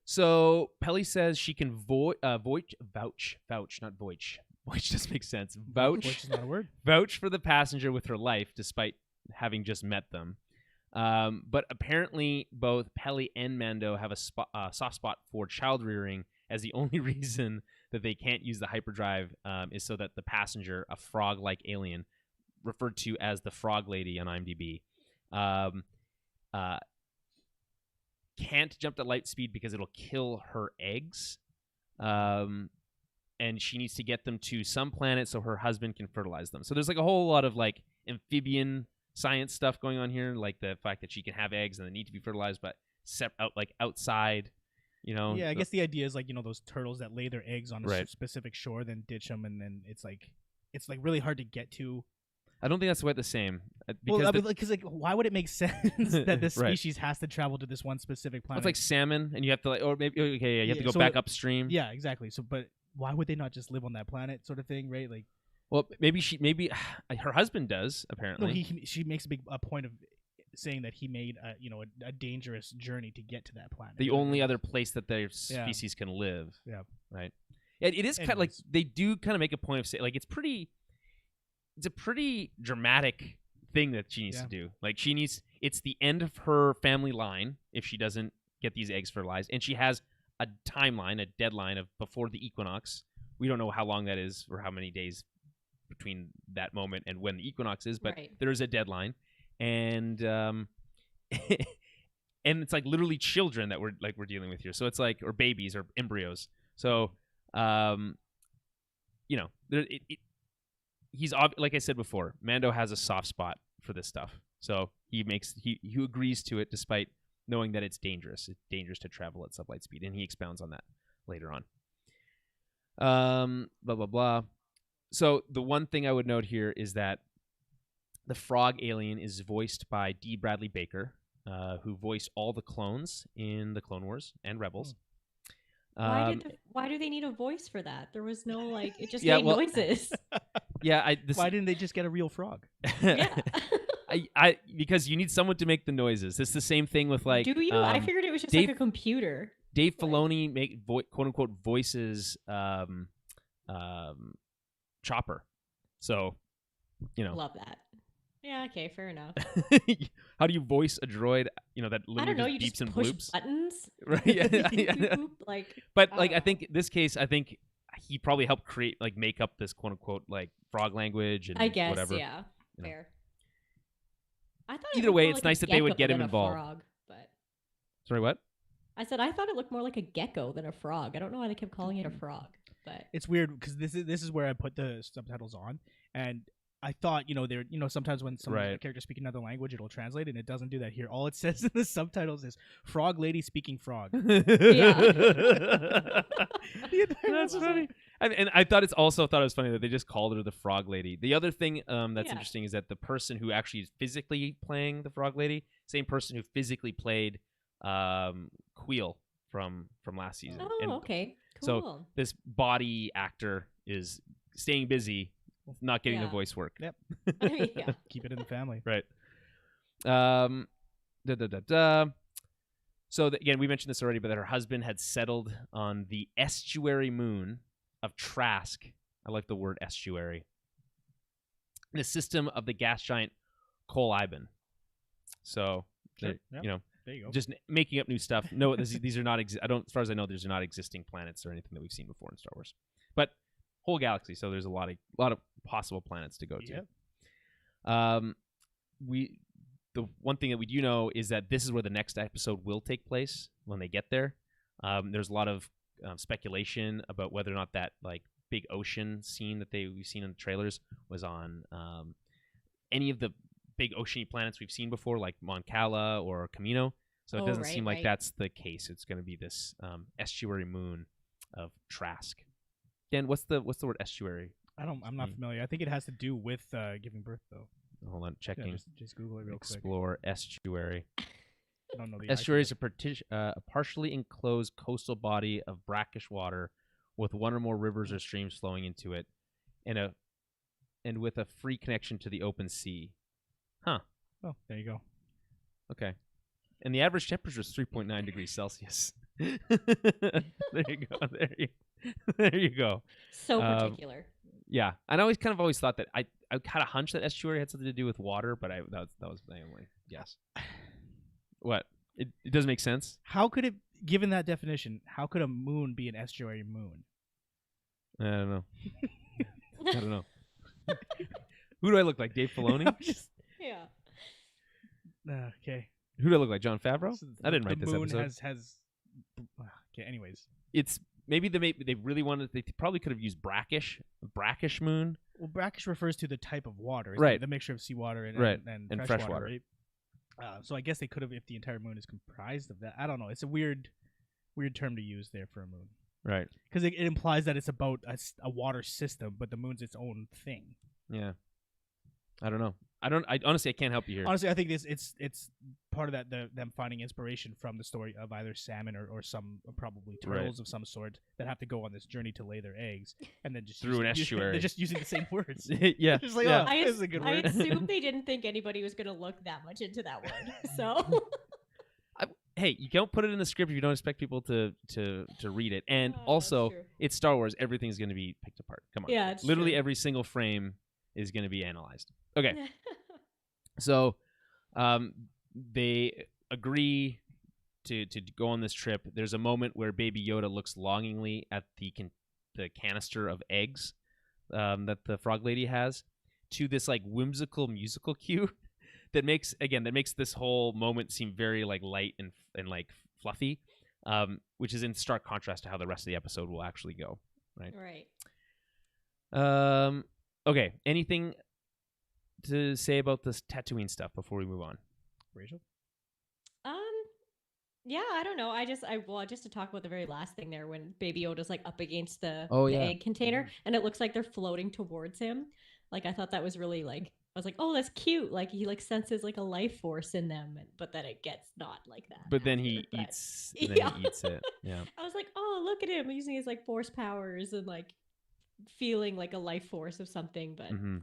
So Pelly says she can vouch, not voice. Voice doesn't make sense. which is not a word. Vouch for the passenger with her life, despite having just met them. But apparently, both Pelly and Mando have a soft spot for child rearing, as the only reason that they can't use the hyperdrive is so that the passenger, a frog-like alien, referred to as the Frog Lady on IMDb, can't jump at light speed because it'll kill her eggs. And she needs to get them to some planet so her husband can fertilize them. So there's like a whole lot of like amphibian science stuff going on here, like the fact that she can have eggs and they need to be fertilized, but outside, Yeah, I guess the idea is like those turtles that lay their eggs on a Right. specific shore, then ditch them, and then it's like really hard to get to. I don't think that's quite the same. Well, Because because why would it make sense that this Right. species has to travel to this one specific planet? it's like salmon, and you have to or maybe you have to go so back upstream. Yeah, exactly. So, but why would they not just live on that planet, sort of thing, right? Like, Well, maybe her husband does apparently. no, she makes a point of saying that he made a dangerous journey to get to that planet. The right? only other place that their species can live. Yeah. Right. It is kind of like Anyways. they do kind of make a point of saying like it's a pretty dramatic thing that she needs Yeah. to do. Like it's the end of her family line if she doesn't get these eggs fertilized, and she has a timeline, a deadline of before the equinox. We don't know how long that is or how many days between that moment and when the equinox is, but Right. there is a deadline, and and it's like literally children that we're dealing with here. So it's like or babies or embryos. So he's like I said before, Mando has a soft spot for this stuff. So he agrees to it despite knowing that it's dangerous. It's dangerous to travel at sublight speed, and he expounds on that later on. Blah blah blah. So the one thing I would note here is that the frog alien is voiced by D. Bradley Baker, who voiced all the clones in the Clone Wars and Rebels. Why do they need a voice for that? There was no it just Yeah, made well- noises. Yeah, Why didn't they just get a real frog? Yeah. I because you need someone to make the noises. It's the same thing with like. Do you? I figured it was just Dave- like a computer. Dave Like- Filoni quote unquote voices Chopper, so Love that. Yeah. Okay. Fair enough. how do you voice a droid? That I literally don't know. just You beeps just and push bloops. buttons. Right? Yeah, Boop, yeah. boop, boop, like, But I like don't I know. think this case, I think he probably helped make up this quote unquote like frog language and I guess. whatever. Yeah. you know. Fair. I thought it Either looked way, more it's like a nice that they would gecko get him than a involved. frog, but Sorry, what? I said I thought it looked more like a gecko than a frog. I don't know why they kept calling it a frog, but It's weird because this is where I put the subtitles on, and I thought there sometimes when some Right. characters speak another language it'll translate, and it doesn't do that here. All it says in the subtitles is "frog lady speaking frog." That's funny. And I thought it was funny that they just called her the Frog Lady. The other thing that's Yeah. interesting is that the person who actually is physically playing the Frog Lady, same person who physically played Queel from last season. oh, And okay, so- cool. this body actor is staying busy, not getting the Yeah. voice work. Yep. I mean, yeah. Keep it in the family. Right. So again, we mentioned this already, but that her husband had settled on the estuary moon of Trask. I like the word estuary. The system of the gas giant Col-Iban. So, Sure, they- yeah. There you go. just making up new stuff. No, these are not. I don't. As far as I know, these are not existing planets or anything that we've seen before in Star Wars. But whole galaxy, so there's a lot of possible planets to go to. Yep. The one thing that we do know is that this is where the next episode will take place when they get there. There's a lot of speculation about whether or not that like big ocean scene that we've seen in the trailers was on any of the big oceany planets we've seen before, like Mon Cala or Camino. So it Oh, doesn't right, seem like right. that's the case. It's going to be this estuary moon of Trask. Dan, what's the word estuary? I'm not familiar. I think it has to do with giving birth though. Hold on, Yeah, checking. just Google it real quick. Explore estuary. I don't know the Estuary is a partially enclosed coastal body of brackish water with one or more rivers or streams flowing into it, and and with a free connection to the open sea. Huh. Oh, there you go. Okay. And the average temperature is 3.9 degrees Celsius. There you go. There you go. So particular. Yeah. And I always thought that I had a hunch that estuary had something to do with water, but that was my only guess. What? It doesn't make sense? How could it, given that definition, how could a moon be an estuary moon? I don't know. I don't know. Who do I look like? Dave Filoni? Yeah. Okay. Who do I look like? John Favreau? I didn't write this moon episode. has. Okay. Anyways, It's maybe they really wanted. They probably could have used brackish moon. well, brackish refers to the type of water, Right? The mixture of seawater and Right. and fresh fresh water. right? So I guess they could have, if the entire moon is comprised of that. I don't know. It's a weird term to use there for a moon, Right. because it implies that it's about a water system, but the moon's its own thing. Yeah. I don't know. I honestly I can't help you here. Honestly, I think it's part of that them finding inspiration from the story of either salmon or some probably turtles of some sort that have to go on this journey to lay their eggs, and then just Through an estuary. They're just using the same words. Yeah. Just like, yeah. oh, this is a good I word. assume they didn't think anybody was going to look that much into that word. So Hey, you don't put it in the script if you don't expect people to read it. And Oh, that's also, true. it's Star Wars. Everything's going to be picked apart. Come on. Yeah, it's Literally true. every single frame is going to be analyzed. Okay. So, they agree to go on this trip. There's a moment where Baby Yoda looks longingly at the canister of eggs that the frog lady has, to this like whimsical musical cue that makes this whole moment seem very like light and like fluffy, which is in stark contrast to how the rest of the episode will actually go. Right. Right. Okay. Anything to say about this Tatooine stuff before we move on? Rachel? Yeah, I don't know. Just to talk about the very last thing there, when Baby Yoda's like up against the yeah. egg container, and it looks like they're floating towards him. Like, I thought that was really like, I was like, oh, that's cute. Like, he like senses like a life force in them, but then it gets not like that. But then after, he but- eats. He eats it. Yeah. I was like, oh, look at him using his like force powers and like feeling like a life force of something. But Mm-hmm.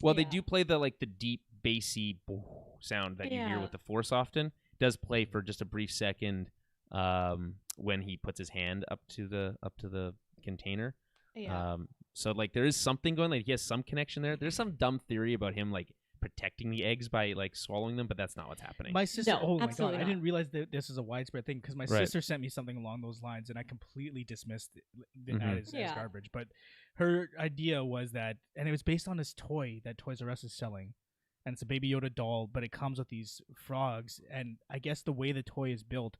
Well, they Yeah. do play the deep bassy sound that you hear Yeah. with the Force often. It does play for just a brief second when he puts his hand up to the container. yeah, So like there is something going. Like he has some connection there. There's some dumb theory about him like protecting the eggs by like swallowing them, but that's not what's happening. My sister. No, Oh my god! absolutely I not. didn't realize that this is a widespread thing, because my Right. sister sent me something along those lines, and I completely dismissed it Mhm. as Yeah. garbage. But her idea was that, and it was based on this toy that Toys R Us is selling, and it's a Baby Yoda doll, but it comes with these frogs. And I guess the way the toy is built,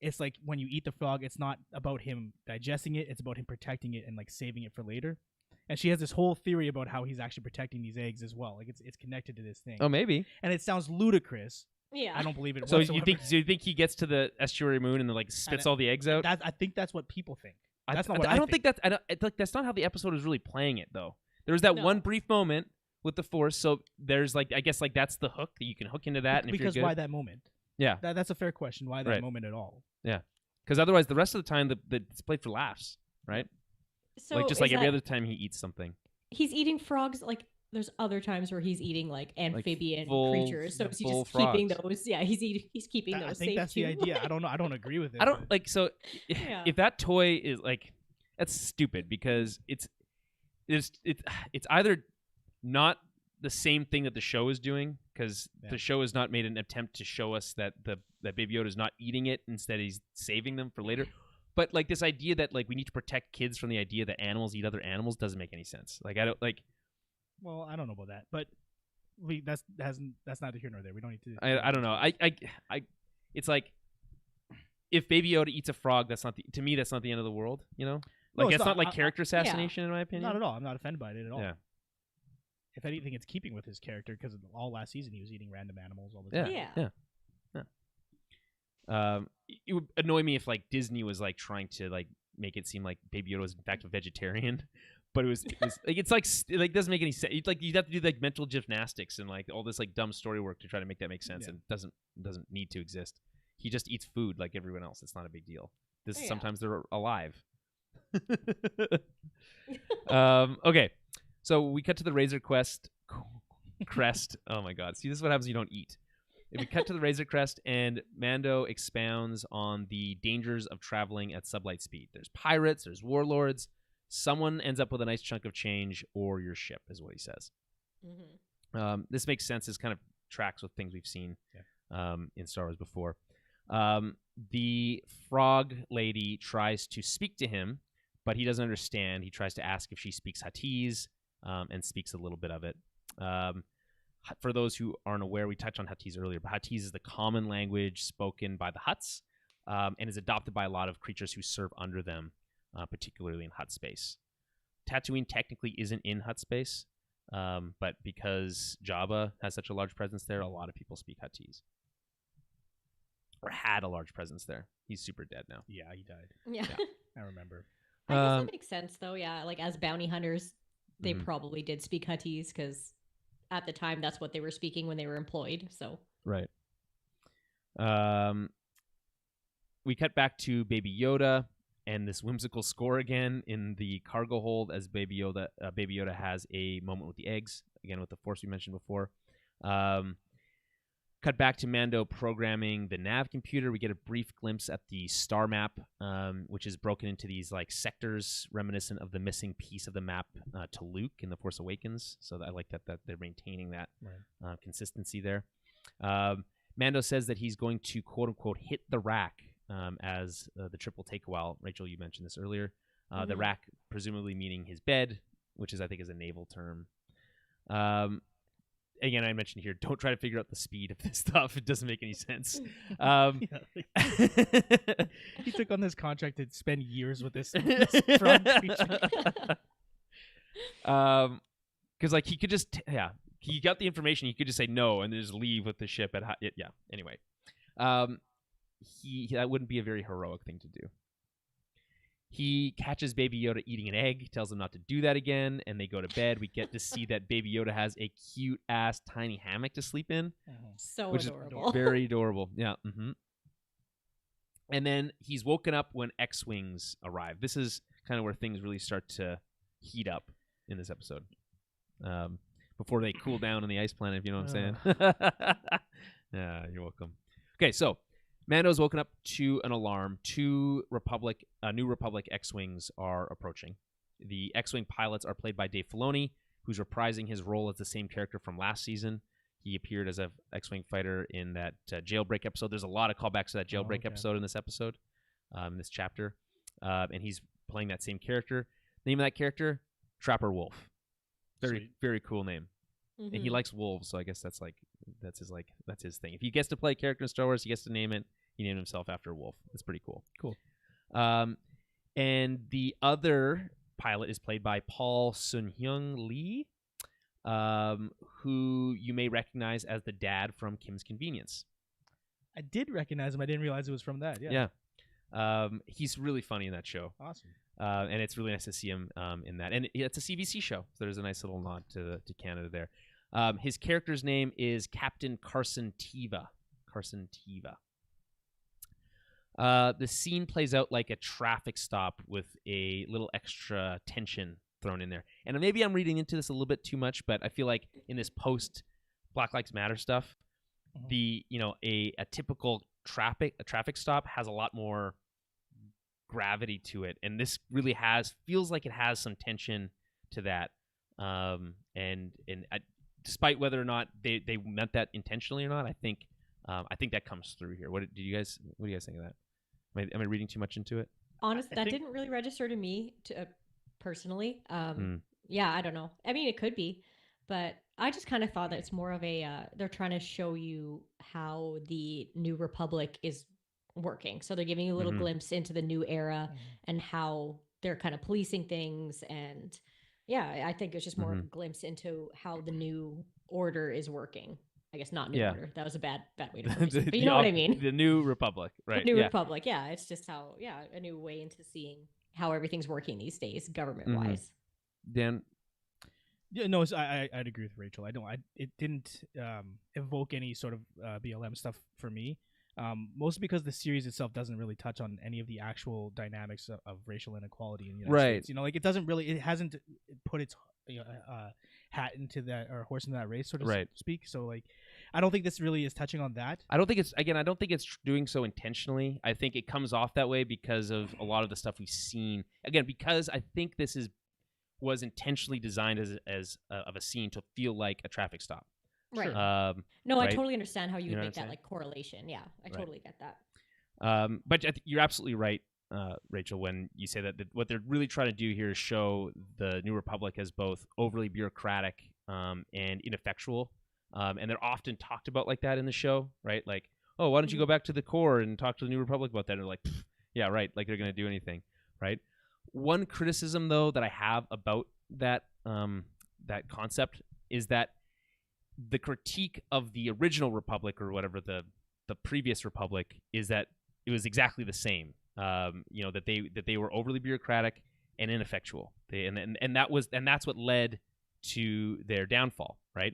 it's like when you eat the frog, it's not about him digesting it; it's about him protecting it and like saving it for later. And she has this whole theory about how he's actually protecting these eggs as well. Like it's connected to this thing. Oh, maybe. And it sounds ludicrous. yeah. I don't believe it. So whatsoever. you think he gets to the estuary moon and then like spits all the eggs out? I think that's what people think. I That's not what I I don't think. think that's not how the episode is really playing it though. There was that No. one brief moment with the Force, so there's like I guess like that's the hook that you can hook into that. And Because if you're why good, that moment? yeah, That's a fair question. Why that Right. moment at all? because otherwise the rest of the time it's played for laughs, right? So like just is like every that- other time he eats something. he's eating frogs. Like, there's other times where he's eating like amphibian full- creatures. So is he full just keeping frogs. those? Yeah, he's keeping I those think safe that's too. the idea. I don't know. I don't agree with it. I don't but- like so. Yeah. If that toy is like that's stupid because it's either not the same thing that the show is doing because Yeah. the show has not made an attempt to show us that that Baby Yoda is not eating it, instead he's saving them for later. But like this idea that like we need to protect kids from the idea that animals eat other animals doesn't make any sense. Like I don't like Well, I don't know about that, but that's neither here nor there. We don't need to. I don't know. I it's like if Baby Yoda eats a frog, that's not to me that's not the end of the world. You know, No, like it's it's not not. like character assassination in my opinion. Not at all. I'm not offended by it at all. Yeah. If anything, it's keeping with his character, because all last season he was eating random animals all the Yeah. time. Yeah. It would annoy me if like Disney was like trying to like make it seem like Baby Yoda was in fact a vegetarian, but it was like it's like it doesn't make any sense. Like you'd have to do like mental gymnastics and like all this like dumb story work to try to make that make sense, Yeah. and it doesn't need to exist. He just eats food like everyone else. It's not a big deal. This Yeah. sometimes they're alive. Okay. So we cut to the Razor Crest. Oh my God! See, this is what happens when you don't eat. If we cut to the Razor Crest, and Mando expounds on the dangers of traveling at sublight speed. There's pirates, there's warlords. Someone ends up with a nice chunk of change, or your ship, is what he says. Mm-hmm. This makes sense. This kind of tracks with things we've seen in Star Wars before. The frog lady tries to speak to him, but he doesn't understand. He tries to ask if she speaks Huttese, and speaks a little bit of it. For those who aren't aware, we touched on Huttese earlier, but Huttese is the common language spoken by the Hutts, and is adopted by a lot of creatures who serve under them, particularly in Hutt space. Tatooine technically isn't in Hutt space, but because Jabba has such a large presence there, a lot of people speak Huttese. Or had a large presence there. He's super dead now. Yeah, he died. Yeah. I remember. I guess that makes sense, though. Yeah, like as bounty hunters, they probably did speak Huttese because at the time that's what they were speaking when they were employed. So right. We cut back to Baby Yoda and this whimsical score again in the cargo hold as Baby Yoda has a moment with the eggs again with the Force we mentioned before. Cut back to Mando programming the nav computer. We get a brief glimpse at the star map, which is broken into these like sectors reminiscent of the missing piece of the map to Luke in The Force Awakens. So I like that they're maintaining that consistency there. Mando says that he's going to quote unquote hit the rack as the trip will take a while. Rachel, you mentioned this earlier. The rack presumably meaning his bed, which is I think is a naval term. Again, I mentioned here, don't try to figure out the speed of this stuff. It doesn't make any sense. He took on this contract to spend years with this frog creature. Because like he could just, he got the information. He could just say no and then just leave with the ship. Anyway, that wouldn't be a very heroic thing to do. He catches Baby Yoda eating an egg, tells him not to do that again, and they go to bed. We get to see that Baby Yoda has a cute-ass tiny hammock to sleep in. So which adorable. Is very adorable. Yeah. And then he's woken up when X-Wings arrive. This is kind of where things really start to heat up in this episode. Before they cool down on the ice planet, if you know what I'm saying. Yeah, you're welcome. Okay, so Mando's woken up to an alarm. New Republic X-Wings are approaching. The X-Wing pilots are played by Dave Filoni, who's reprising his role as the same character from last season. He appeared as a X-Wing fighter in that jailbreak episode. There's a lot of callbacks to that jailbreak episode in this episode, in this chapter. And he's playing that same character. Name of that character? Trapper Wolf. Very cool name. And he likes wolves, so I guess that's his thing. If he gets to play a character in Star Wars, he gets to name it. He named himself after a wolf. That's pretty cool. Cool. And the other pilot is played by Paul Sun-Hyung Lee, who you may recognize as the dad from Kim's Convenience. I did recognize him. I didn't realize it was from that. Yeah. He's really funny in that show. Awesome. And it's really nice to see him in that. And it's a CBC show, so there's a nice little nod to Canada there. His character's name is Captain Carson Teva. The scene plays out like a traffic stop with a little extra tension thrown in there. And maybe I'm reading into this a little bit too much, but I feel like in this post Black Lives Matter stuff, a typical traffic stop has a lot more gravity to it, and this really feels like it has some tension to that. Despite whether or not they meant that intentionally or not, I think that comes through here. What do you guys think of that? Am I reading too much into it? Honestly, that didn't really register to me personally. Yeah, I don't know. I mean, it could be, but I just kind of thought that it's more of a they're trying to show you how the New Republic is working. So they're giving you a little glimpse into the new era and how they're kind of policing things. And yeah, I think it's just more of a glimpse into how the new order is working. I guess not new order. That was a bad way to put it. But you know what I mean? The New Republic, right? The New Republic, yeah. It's just how, a new way into seeing how everything's working these days, government-wise. Dan? Yeah, no, I'd agree with Rachel. It didn't evoke any sort of BLM stuff for me. Mostly because the series itself doesn't really touch on any of the actual dynamics of racial inequality in the United States. It hasn't put its hat into that, or horse into that race, so to Right. speak. So like, I don't think this really is touching on that. I don't think it's doing so intentionally. I think it comes off that way because of a lot of the stuff we've seen. Again, because I think was intentionally designed as of a scene to feel like a traffic stop. Right. No, I totally understand how you would know make what I'm that like correlation. Yeah, I totally get that. But you're absolutely right, Rachel, when you say that what they're really trying to do here is show the New Republic as both overly bureaucratic and ineffectual. And they're often talked about like that in the show, right? Like, oh, why don't you go back to the core and talk to the New Republic about that? And they're like, yeah, right. Like they're going to do anything, right? One criticism, though, that I have about that that concept is that the critique of the original Republic, or whatever the previous Republic, is that it was exactly the same. That they were overly bureaucratic and ineffectual. That's what led to their downfall, right?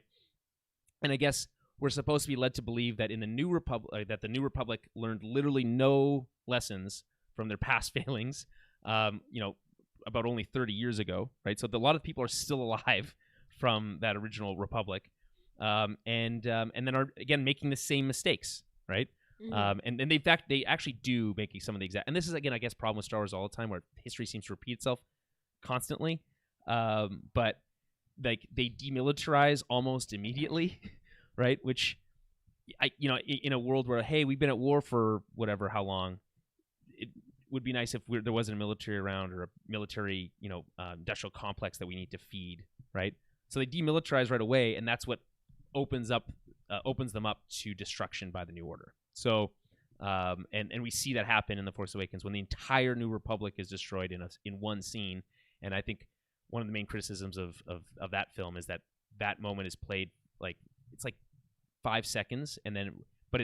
And I guess we're supposed to be led to believe that in the New Republic, that the New Republic learned literally no lessons from their past failings. About only 30 years ago, right? So a lot of people are still alive from that original Republic, and then are again making the same mistakes, right? And in fact, they actually do making some of the exact. And this is again, I guess, problem with Star Wars all the time, where history seems to repeat itself constantly. But like they demilitarize almost immediately, right? Which, in a world where, hey, we've been at war for whatever, how long, it would be nice if there wasn't a military around, or a military, industrial complex that we need to feed, right? So they demilitarize right away, and that's what opens them up to destruction by the New Order. So, and we see that happen in The Force Awakens when the entire New Republic is destroyed in one scene. And I think one of the main criticisms of that film is that moment is played like it's like 5 seconds, and then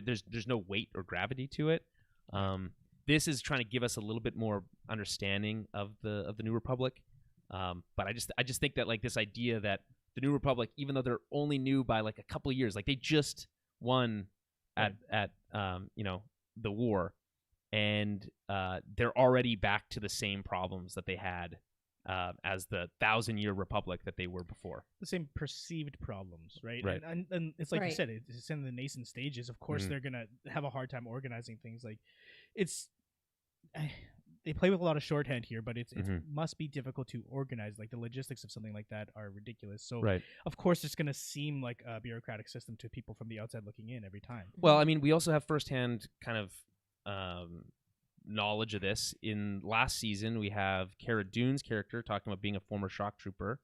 there's no weight or gravity to it. This is trying to give us a little bit more understanding of the New Republic. But I just think that like this idea that the New Republic, even though they're only new by like a couple of years, like they just won at the war, and they're already back to the same problems that they had as the 1,000-year Republic that they were before. The same perceived problems, right? Right. And it's like you said, it's in the nascent stages. Of course, they're gonna have a hard time organizing things. Like, they play with a lot of shorthand here, but it must be difficult to organize. Like the logistics of something like that are ridiculous. So of course it's going to seem like a bureaucratic system to people from the outside looking in every time. Well, I mean, we also have firsthand kind of knowledge of this. In last season, we have Cara Dune's character talking about being a former shock trooper,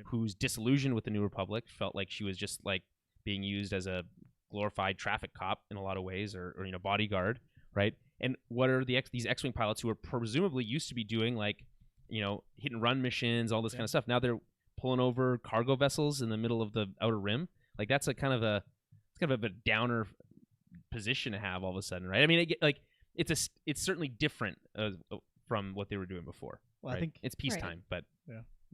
who's disillusioned with the New Republic, felt like she was just like being used as a glorified traffic cop in a lot of ways, or bodyguard, right? And what are these X-Wing pilots who are presumably used to be doing like, hit and run missions, all this kind of stuff. Now they're pulling over cargo vessels in the middle of the Outer Rim. Like that's it's kind of a downer position to have all of a sudden, right? I mean, it's certainly different from what they were doing before. Well, right? I think it's peacetime, but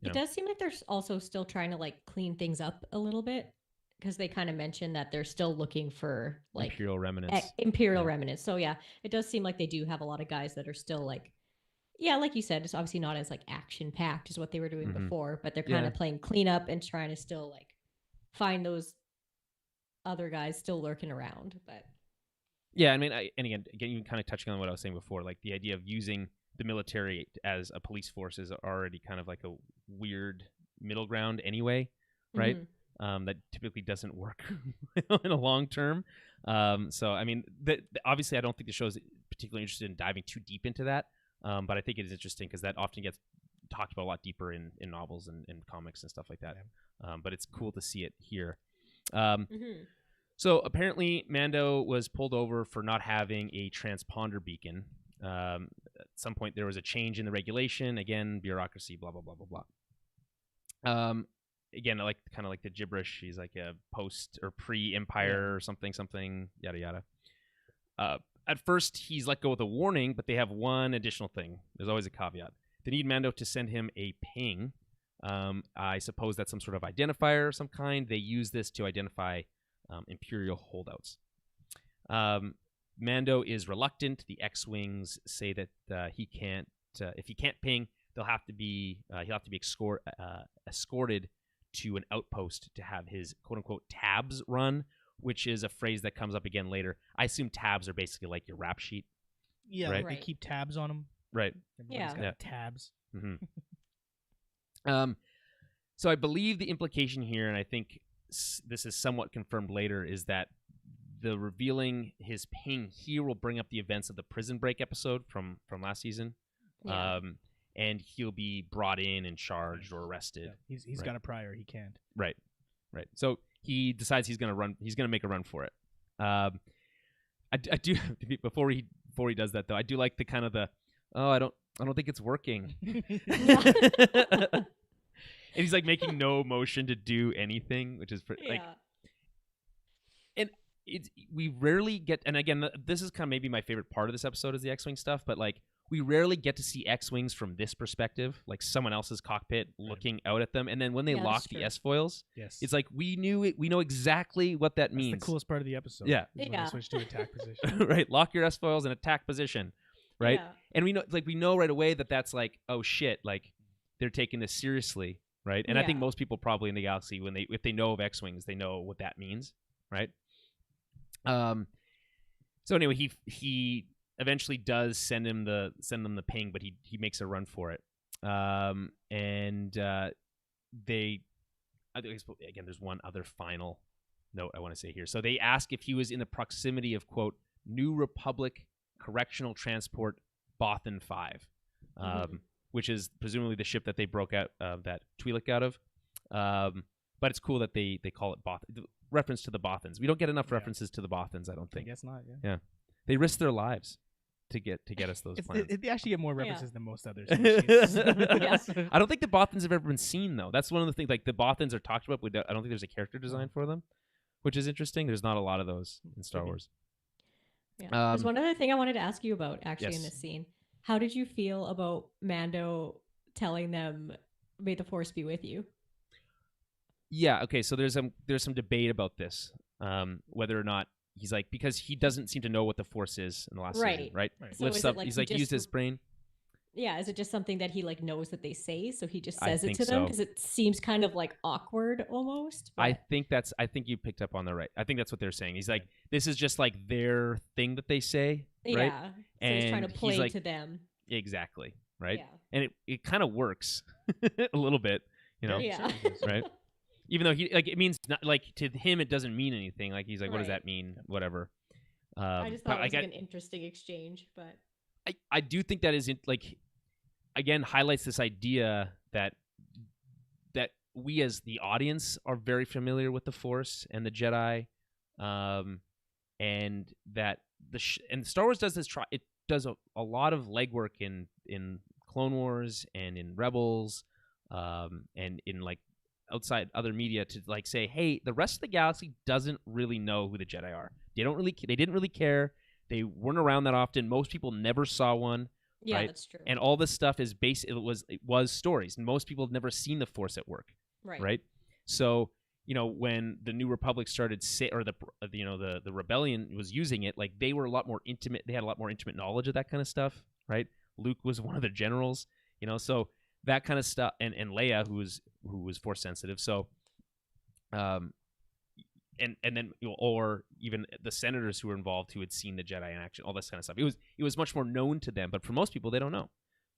it does seem like they're also still trying to like clean things up a little bit. Because they kind of mentioned that they're still looking for like Imperial remnants. Remnants. So yeah, it does seem like they do have a lot of guys that are still like, like you said, it's obviously not as like action packed as what they were doing before, but they're kind of playing cleanup and trying to still like find those other guys still lurking around. But yeah, I mean, again, even kind of touching on what I was saying before, like the idea of using the military as a police force is already kind of like a weird middle ground anyway, right? That typically doesn't work in a long term. So, I mean, obviously, I don't think the show is particularly interested in diving too deep into that. But I think it is interesting because that often gets talked about a lot deeper in novels and comics and stuff like that. Yeah. But it's cool to see it here. So apparently, Mando was pulled over for not having a transponder beacon. At some point, there was a change in the regulation. Again, bureaucracy, blah, blah, blah, blah, blah. Again, I kind of like the gibberish. He's like a post or pre-Empire or something, yada, yada. At first, he's let go with a warning, but they have one additional thing. There's always a caveat. They need Mando to send him a ping. I suppose that's some sort of identifier of some kind. They use this to identify Imperial holdouts. Mando is reluctant. The X-Wings say that he can't, if he can't ping, he'll have to be escorted to an outpost to have his quote unquote tabs run, which is a phrase that comes up again later. I assume tabs are basically like your rap sheet. Yeah, right? They keep tabs on them. Right. Everybody's got tabs. Mm-hmm. So I believe the implication here, and I think this is somewhat confirmed later, is that the revealing his ping here will bring up the events of the Prison Break episode from last season. Yeah. And he'll be brought in and charged or arrested. Yeah. He's got a prior. He can't. Right. So he decides he's gonna run. He's gonna make a run for it. I do before he does that though. I do like the kind of the I don't think it's working. And he's like making no motion to do anything, which is like. And we rarely get, and again, this is kind of maybe my favorite part of this episode is the X-Wing stuff, but like we rarely get to see X-Wings from this perspective, like someone else's cockpit looking out at them, and then when they lock the S-foils, it's like we know exactly what that means. That's the coolest part of the episode. Yeah. When they switch to attack position. Right, lock your S-foils in attack position, right? Yeah. And we know right away that that's like, oh shit, like they're taking this seriously, right? And I think most people probably in the galaxy, if they know of X-Wings, they know what that means, right? So anyway, he eventually does send them the ping, but he makes a run for it. Again, there's one other final note I want to say here. So they ask if he was in the proximity of quote New Republic Correctional Transport Bothan 5, which is presumably the ship that they broke out that Twi'lek out of. But it's cool that they call it Bothan. Reference to the Bothans. We don't get enough references to the Bothans, I don't think. I guess not. Yeah. They risk their lives to get us those plans. They actually get more references than most others. I don't think the Bothans have ever been seen though. That's one of the things. Like the Bothans are talked about, but I don't think there's a character design for them, which is interesting. There's not a lot of those in Star Wars. Yeah. There's one other thing I wanted to ask you about actually in this scene. How did you feel about Mando telling them, "May the Force be with you"? Yeah. Okay. So there's some debate about this, whether or not he's like, because he doesn't seem to know what the Force is in the last season, right? So Lifts up. He's like used his brain. Yeah. Is it just something that he like knows that they say, so he just says it to so. them because it seems kind of like awkward almost? But... I think you picked up on the right. I think that's what they're saying. He's like, this is just like their thing that they say, right? Yeah. So and he's trying to play to them. Exactly. Right. Yeah. And it kind of works a little bit, you know. Yeah. Right. Even though it means not, like to him it doesn't mean anything. Like he's like, what does that mean? Whatever. I just thought it was like an interesting exchange, but I do think that is again highlights this idea that we as the audience are very familiar with the Force and the Jedi, and that and Star Wars does this. It does a lot of legwork in Clone Wars and in Rebels, and in like outside other media to like say, hey, the rest of the galaxy doesn't really know who the Jedi are. They didn't really care. They weren't around that often. Most people never saw one. Yeah, right? That's true. And all this stuff is it was stories. And most people have never seen the Force at work. Right. So, when the New Republic started the rebellion was using it, like they were a lot more intimate. They had a lot more intimate knowledge of that kind of stuff, right? Luke was one of the generals, so that kind of stuff, and Leia, who was Force sensitive. So, and then or even the senators who were involved who had seen the Jedi in action, all this kind of stuff. It was much more known to them, but for most people, they don't know,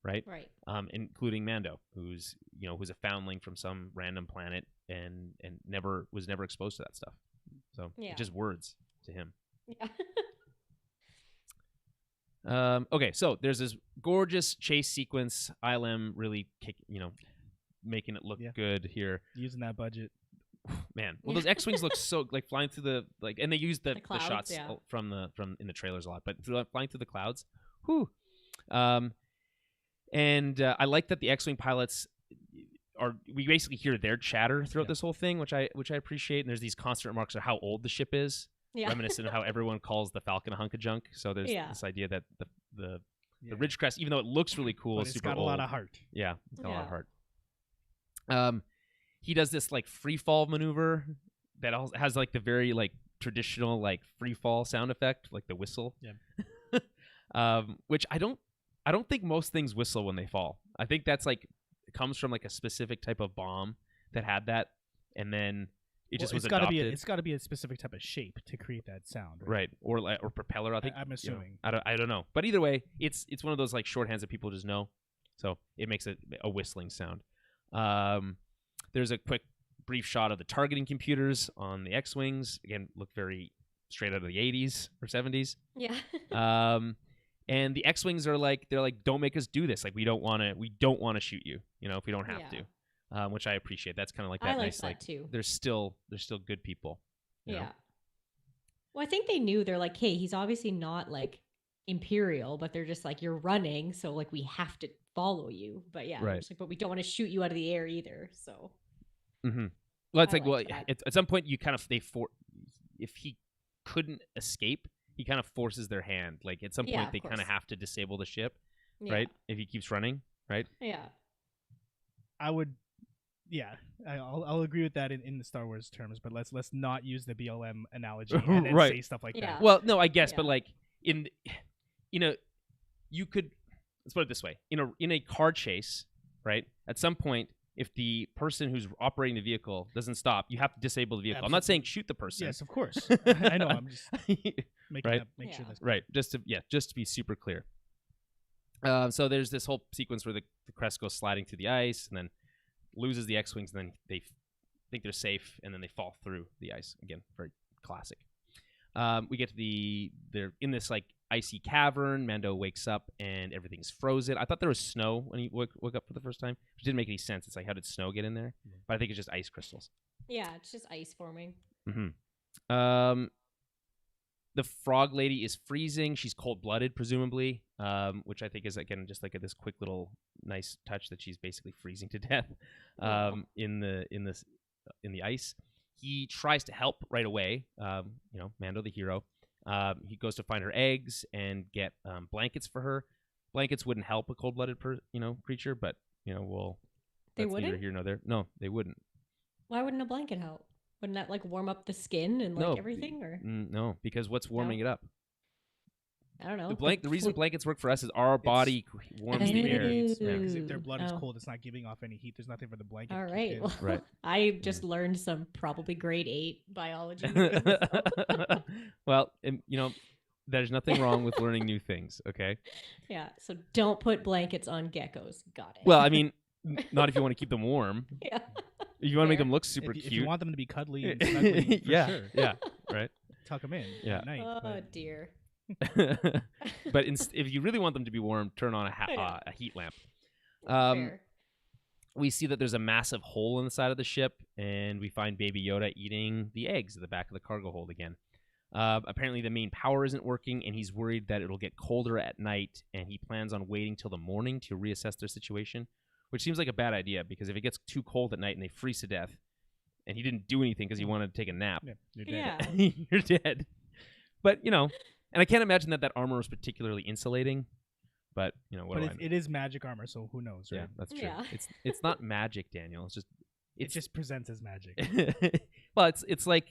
right? Right. Including Mando, who's a foundling from some random planet and was never exposed to that stuff. So just words to him. Yeah. Okay, so there's this gorgeous chase sequence. ILM really making it look good here. Using that budget. Man, well, those X-Wings look so like flying through the and they use the clouds, shots from in the trailers a lot, but flying through the clouds, whew. I like that the X-Wing pilots we basically hear their chatter throughout this whole thing, which I appreciate. And there's these constant remarks of how old the ship is. Yeah. Reminiscent of how everyone calls the Falcon a hunk of junk. So there's this idea that the Ridgecrest, even though it looks really cool, is super old. It's got a lot of heart. Yeah, it's got a lot of heart. He does this like free fall maneuver that has like the very like traditional like free fall sound effect, like the whistle. Yeah. Which I don't think most things whistle when they fall. I think that's like it comes from like a specific type of bomb that had that, and then it just was adopted. It's got to be a specific type of shape to create that sound, right? Or propeller. I think I'm assuming. I don't know, but either way, it's one of those like shorthands that people just know, so it makes a whistling sound. There's a quick brief shot of the targeting computers on the X-wings. Again, look very straight out of the 80s or 70s. Yeah. And the X-wings are like don't make us do this. Like we don't want to shoot you. If we don't have to. Which I appreciate. That's kind of like that I like nice, that like too. they're still good people. Yeah. know? Well, I think they knew. They're like, hey, he's obviously not like Imperial, but they're just like, you're running, so like we have to follow you. But yeah, Right. but we don't want to shoot you out of the air either. So. Mm-hmm. Well, it's I like like that. at some point you kind of if he couldn't escape, he kind of forces their hand. Like at some Yeah, point of they kind of course. have to disable the ship, Yeah. right? If he keeps running, right? Yeah. I would, yeah, I'll agree with that in the Star Wars terms, but let's not use the BLM analogy and then Right. say stuff like Yeah. that. Well, no, I guess, but Yeah. like you could let's put it this way: in a car chase, right? At some point, if the person who's operating the vehicle doesn't stop, you have to disable the vehicle. I'm not saying shoot the person. Yes, of course. I know. I'm just making Right. that make sure Yeah. that's Right. Just to be super clear. So there's this whole sequence where the crest goes sliding through the ice and then loses the X-wings, and then they think they're safe, and then they fall through the ice again. Very classic. We get to they're in this like icy cavern. Mando wakes up and everything's frozen. I thought there was snow when he woke up for the first time, which didn't make any sense. It's like, how did snow get in there? But I think it's just ice crystals. Yeah. It's just ice forming. Mm-hmm. The frog lady is freezing. She's cold-blooded, presumably, which I think is again just like this quick little nice touch that she's basically freezing to death in the ice. He tries to help right away. Mando the hero. He goes to find her eggs and get blankets for her. Blankets wouldn't help a cold-blooded creature, but They that's wouldn't? neither here nor there. No, they wouldn't. Why wouldn't a blanket help? Wouldn't that like warm up the skin and like No, everything? Or No, because what's warming it up? I don't know. The reason blankets work for us is our body warms the air. because if their blood is Oh. cold, it's not giving off any heat. There's nothing for the blanket. All to kick right. in. Well, Right. I just learned some probably grade 8 biology. Well, there's nothing wrong with learning new things, okay? Yeah. So don't put blankets on geckos. Got it. Well, I mean, not if you want to keep them warm. yeah. If you want to make Fair. them look super If cute. you want them to be cuddly and snuggly, for yeah, sure. yeah, right. Tuck them in Yeah. at night. Oh but dear. But if you really want them to be warm, turn on Yeah. a heat lamp. Fair. We see that there's a massive hole in the side of the ship, and we find Baby Yoda eating the eggs at the back of the cargo hold again. Apparently, the main power isn't working, and he's worried that it'll get colder at night, and he plans on waiting till the morning to reassess their situation, which seems like a bad idea, because if it gets too cold at night and they freeze to death, and he didn't do anything because he wanted to take a nap, yeah, you're dead. Yeah. you're dead. But, and I can't imagine that armor was particularly insulating, but, what But do I know? it is magic armor, so who knows, right? Yeah, that's true. Yeah. It's not magic, Daniel. It just presents as magic. well, it's like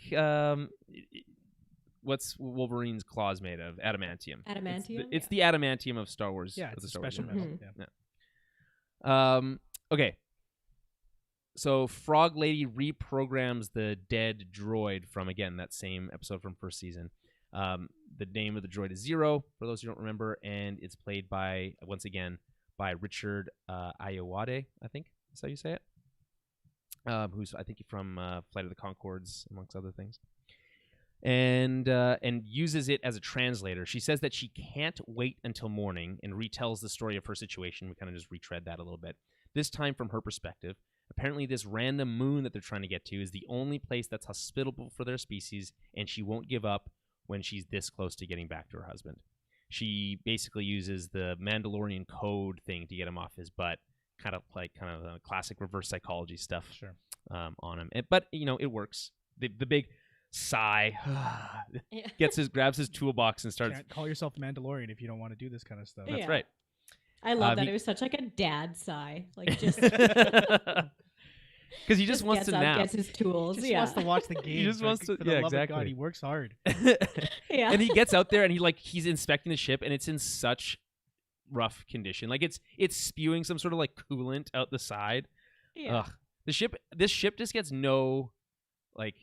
what's Wolverine's claws made of? Adamantium. Adamantium? It's the adamantium of Star Wars. Yeah, of it's the a Star Wars special universe. metal. Yeah. Yeah. Okay. So Frog Lady reprograms the dead droid from, again, that same episode from first season. The name of the droid is Zero, for those who don't remember, and it's played by, once again, by Richard Ayoade, I think that's how you say it. Who's, I think, from Flight of the Conchords, amongst other things. And uses it as a translator. She says that she can't wait until morning and retells the story of her situation. We kind of just retread that a little bit. This time from her perspective. Apparently this random moon that they're trying to get to is the only place that's hospitable for their species, and she won't give up when she's this close to getting back to her husband. She basically uses the Mandalorian code thing to get him off his butt, kind of classic reverse psychology stuff on him. But, it works. The big sigh Yeah. grabs his toolbox and starts. Can't call yourself the Mandalorian if you don't want to do this kind of stuff. That's Yeah. right. I love that. It was such like a dad sigh. Like just Because he just wants gets to up, nap. gets his tools. He just yeah. wants to watch the game. just wants to- For the yeah, love of exactly. God, he works hard. yeah. And he gets out there and he's inspecting the ship, and it's in such rough condition. Like it's spewing some sort of like coolant out the side. Yeah. Ugh. This ship just gets no like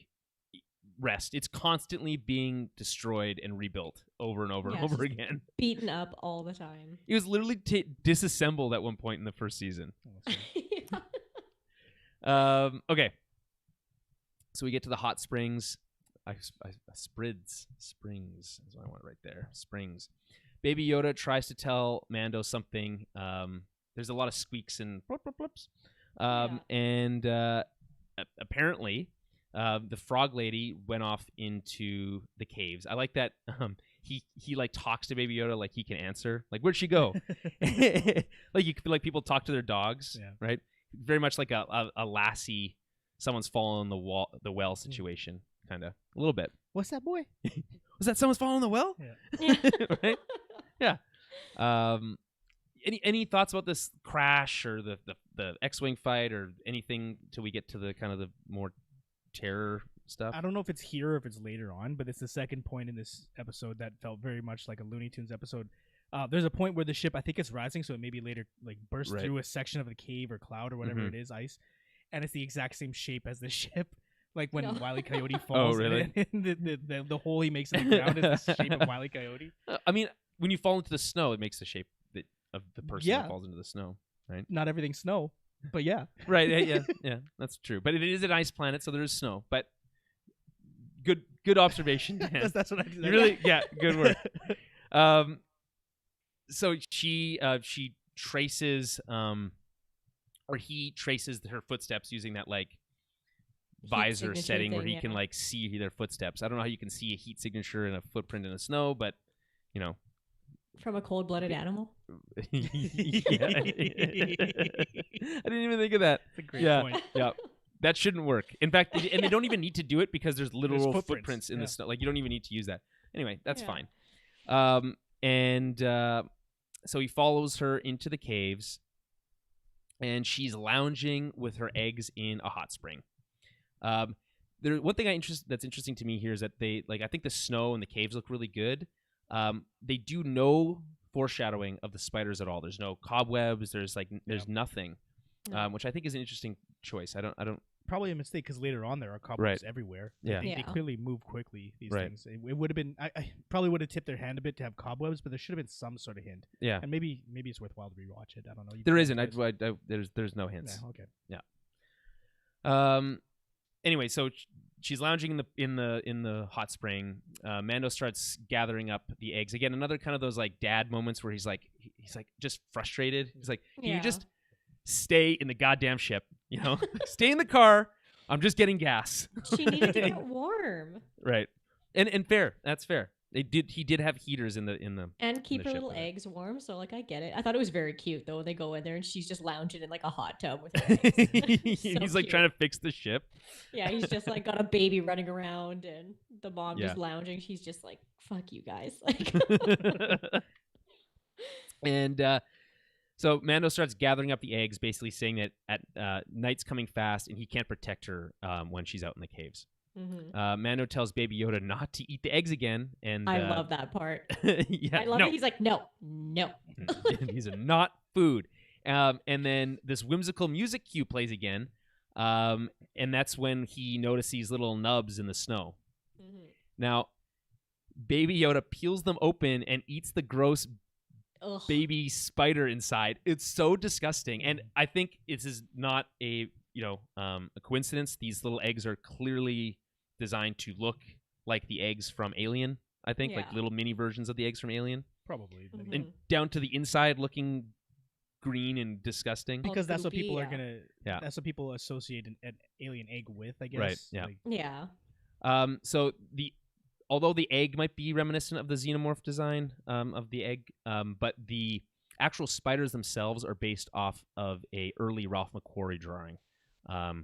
rest. It's constantly being destroyed and rebuilt over and over and Yeah, over just- again. Beaten up all the time. It was literally disassembled at one point in the first season. Yeah. Okay. So we get to the hot springs. Springs is what I want right there. Springs. Baby Yoda tries to tell Mando something. There's a lot of squeaks and blip, blip, blips. And apparently, the frog lady went off into the caves. I like that. He like talks to Baby Yoda like he can answer. Like, where'd she go? like people talk to their dogs, right? Very much like a lassie. Someone's fallen in the well situation, kind of a little bit. What's that, boy? Was that someone's fallen in the well? Yeah. Right? Yeah. Any thoughts about this crash or the X-wing fight or anything till we get to the kind of the more terror stuff? I don't know if it's here or if it's later on, but it's the second point in this episode that felt very much like a Looney Tunes episode. There's a point where the ship, I think it's rising, so it maybe later like bursts through a section of the cave or cloud or whatever it is, ice, and it's the exact same shape as the ship. Like when Wile E. Coyote falls. Oh, really? And the hole he makes in the ground is the shape of Wile E. Coyote. I mean, when you fall into the snow, it makes the shape of the person that falls into the snow, right? Not everything's snow, but yeah. Right, yeah, that's true. But it is an ice planet, so there is snow. But good observation, Dan. That's what I did. You really, good work. So she traces, or he traces her footsteps using that like visor signature setting where thing, he can yeah. like see their footsteps. I don't know how you can see a heat signature and a footprint in the snow, but you know. From a cold-blooded animal. Yeah. I didn't even think of that. That's a great point. Yeah. That shouldn't work. In fact, and they don't even need to do it because there's literal There's footprints in the snow. Like you don't even need to use that. Anyway, that's Yeah. fine. So he follows her into the caves, and she's lounging with her eggs in a hot spring. One thing that's interesting to me here is that I think the snow and the caves look really good. They do no foreshadowing of the spiders at all. There's no cobwebs. There's nothing, which I think is an interesting choice. I don't. Probably a mistake because later on there are cobwebs everywhere. Yeah. They clearly move quickly. These Right. things. It would have been. I probably would have tipped their hand a bit to have cobwebs, but there should have been some sort of hint. Yeah. And maybe it's worthwhile to rewatch it. I don't know. There isn't. There's no hints. Yeah. Okay. Anyway, so she's lounging in the hot spring. Mando starts gathering up the eggs again. Another kind of those like dad moments where he's like just frustrated. He's like, "Can you just stay in the goddamn ship? You know, stay in the car. I'm just getting gas." She needed to get warm. Right, and fair. That's fair. He did have heaters in the And keep the her ship little with it. eggs warm, so like I get it. I thought it was very cute though. They go in there and she's just lounging in like a hot tub with her eggs. He's like trying to fix the ship. Yeah, he's just like got a baby running around and the mom Yeah. just lounging. She's just like, "Fuck you guys!" Like, And so Mando starts gathering up the eggs, basically saying that at night's coming fast and he can't protect her when she's out in the caves. Mando tells Baby Yoda not to eat the eggs again, and I love that part. yeah, I love no. it. He's like, "No." These are not food. And then this whimsical music cue plays again, and that's when he notices these little nubs in the snow. Now, Baby Yoda peels them open and eats the gross Ugh. baby spider inside. It's so disgusting, and I think this is not a coincidence. These little eggs are clearly designed to look like the eggs from Alien. I think like Yeah. little mini versions of the eggs from Alien, Probably. and down to the inside looking green and disgusting. Because that's what goopy, people are yeah. gonna. Yeah. That's what people associate an alien egg with. I guess. Right, yeah. Like, Yeah. So although the egg might be reminiscent of the xenomorph design of the egg, but the actual spiders themselves are based off of a early Ralph McQuarrie drawing,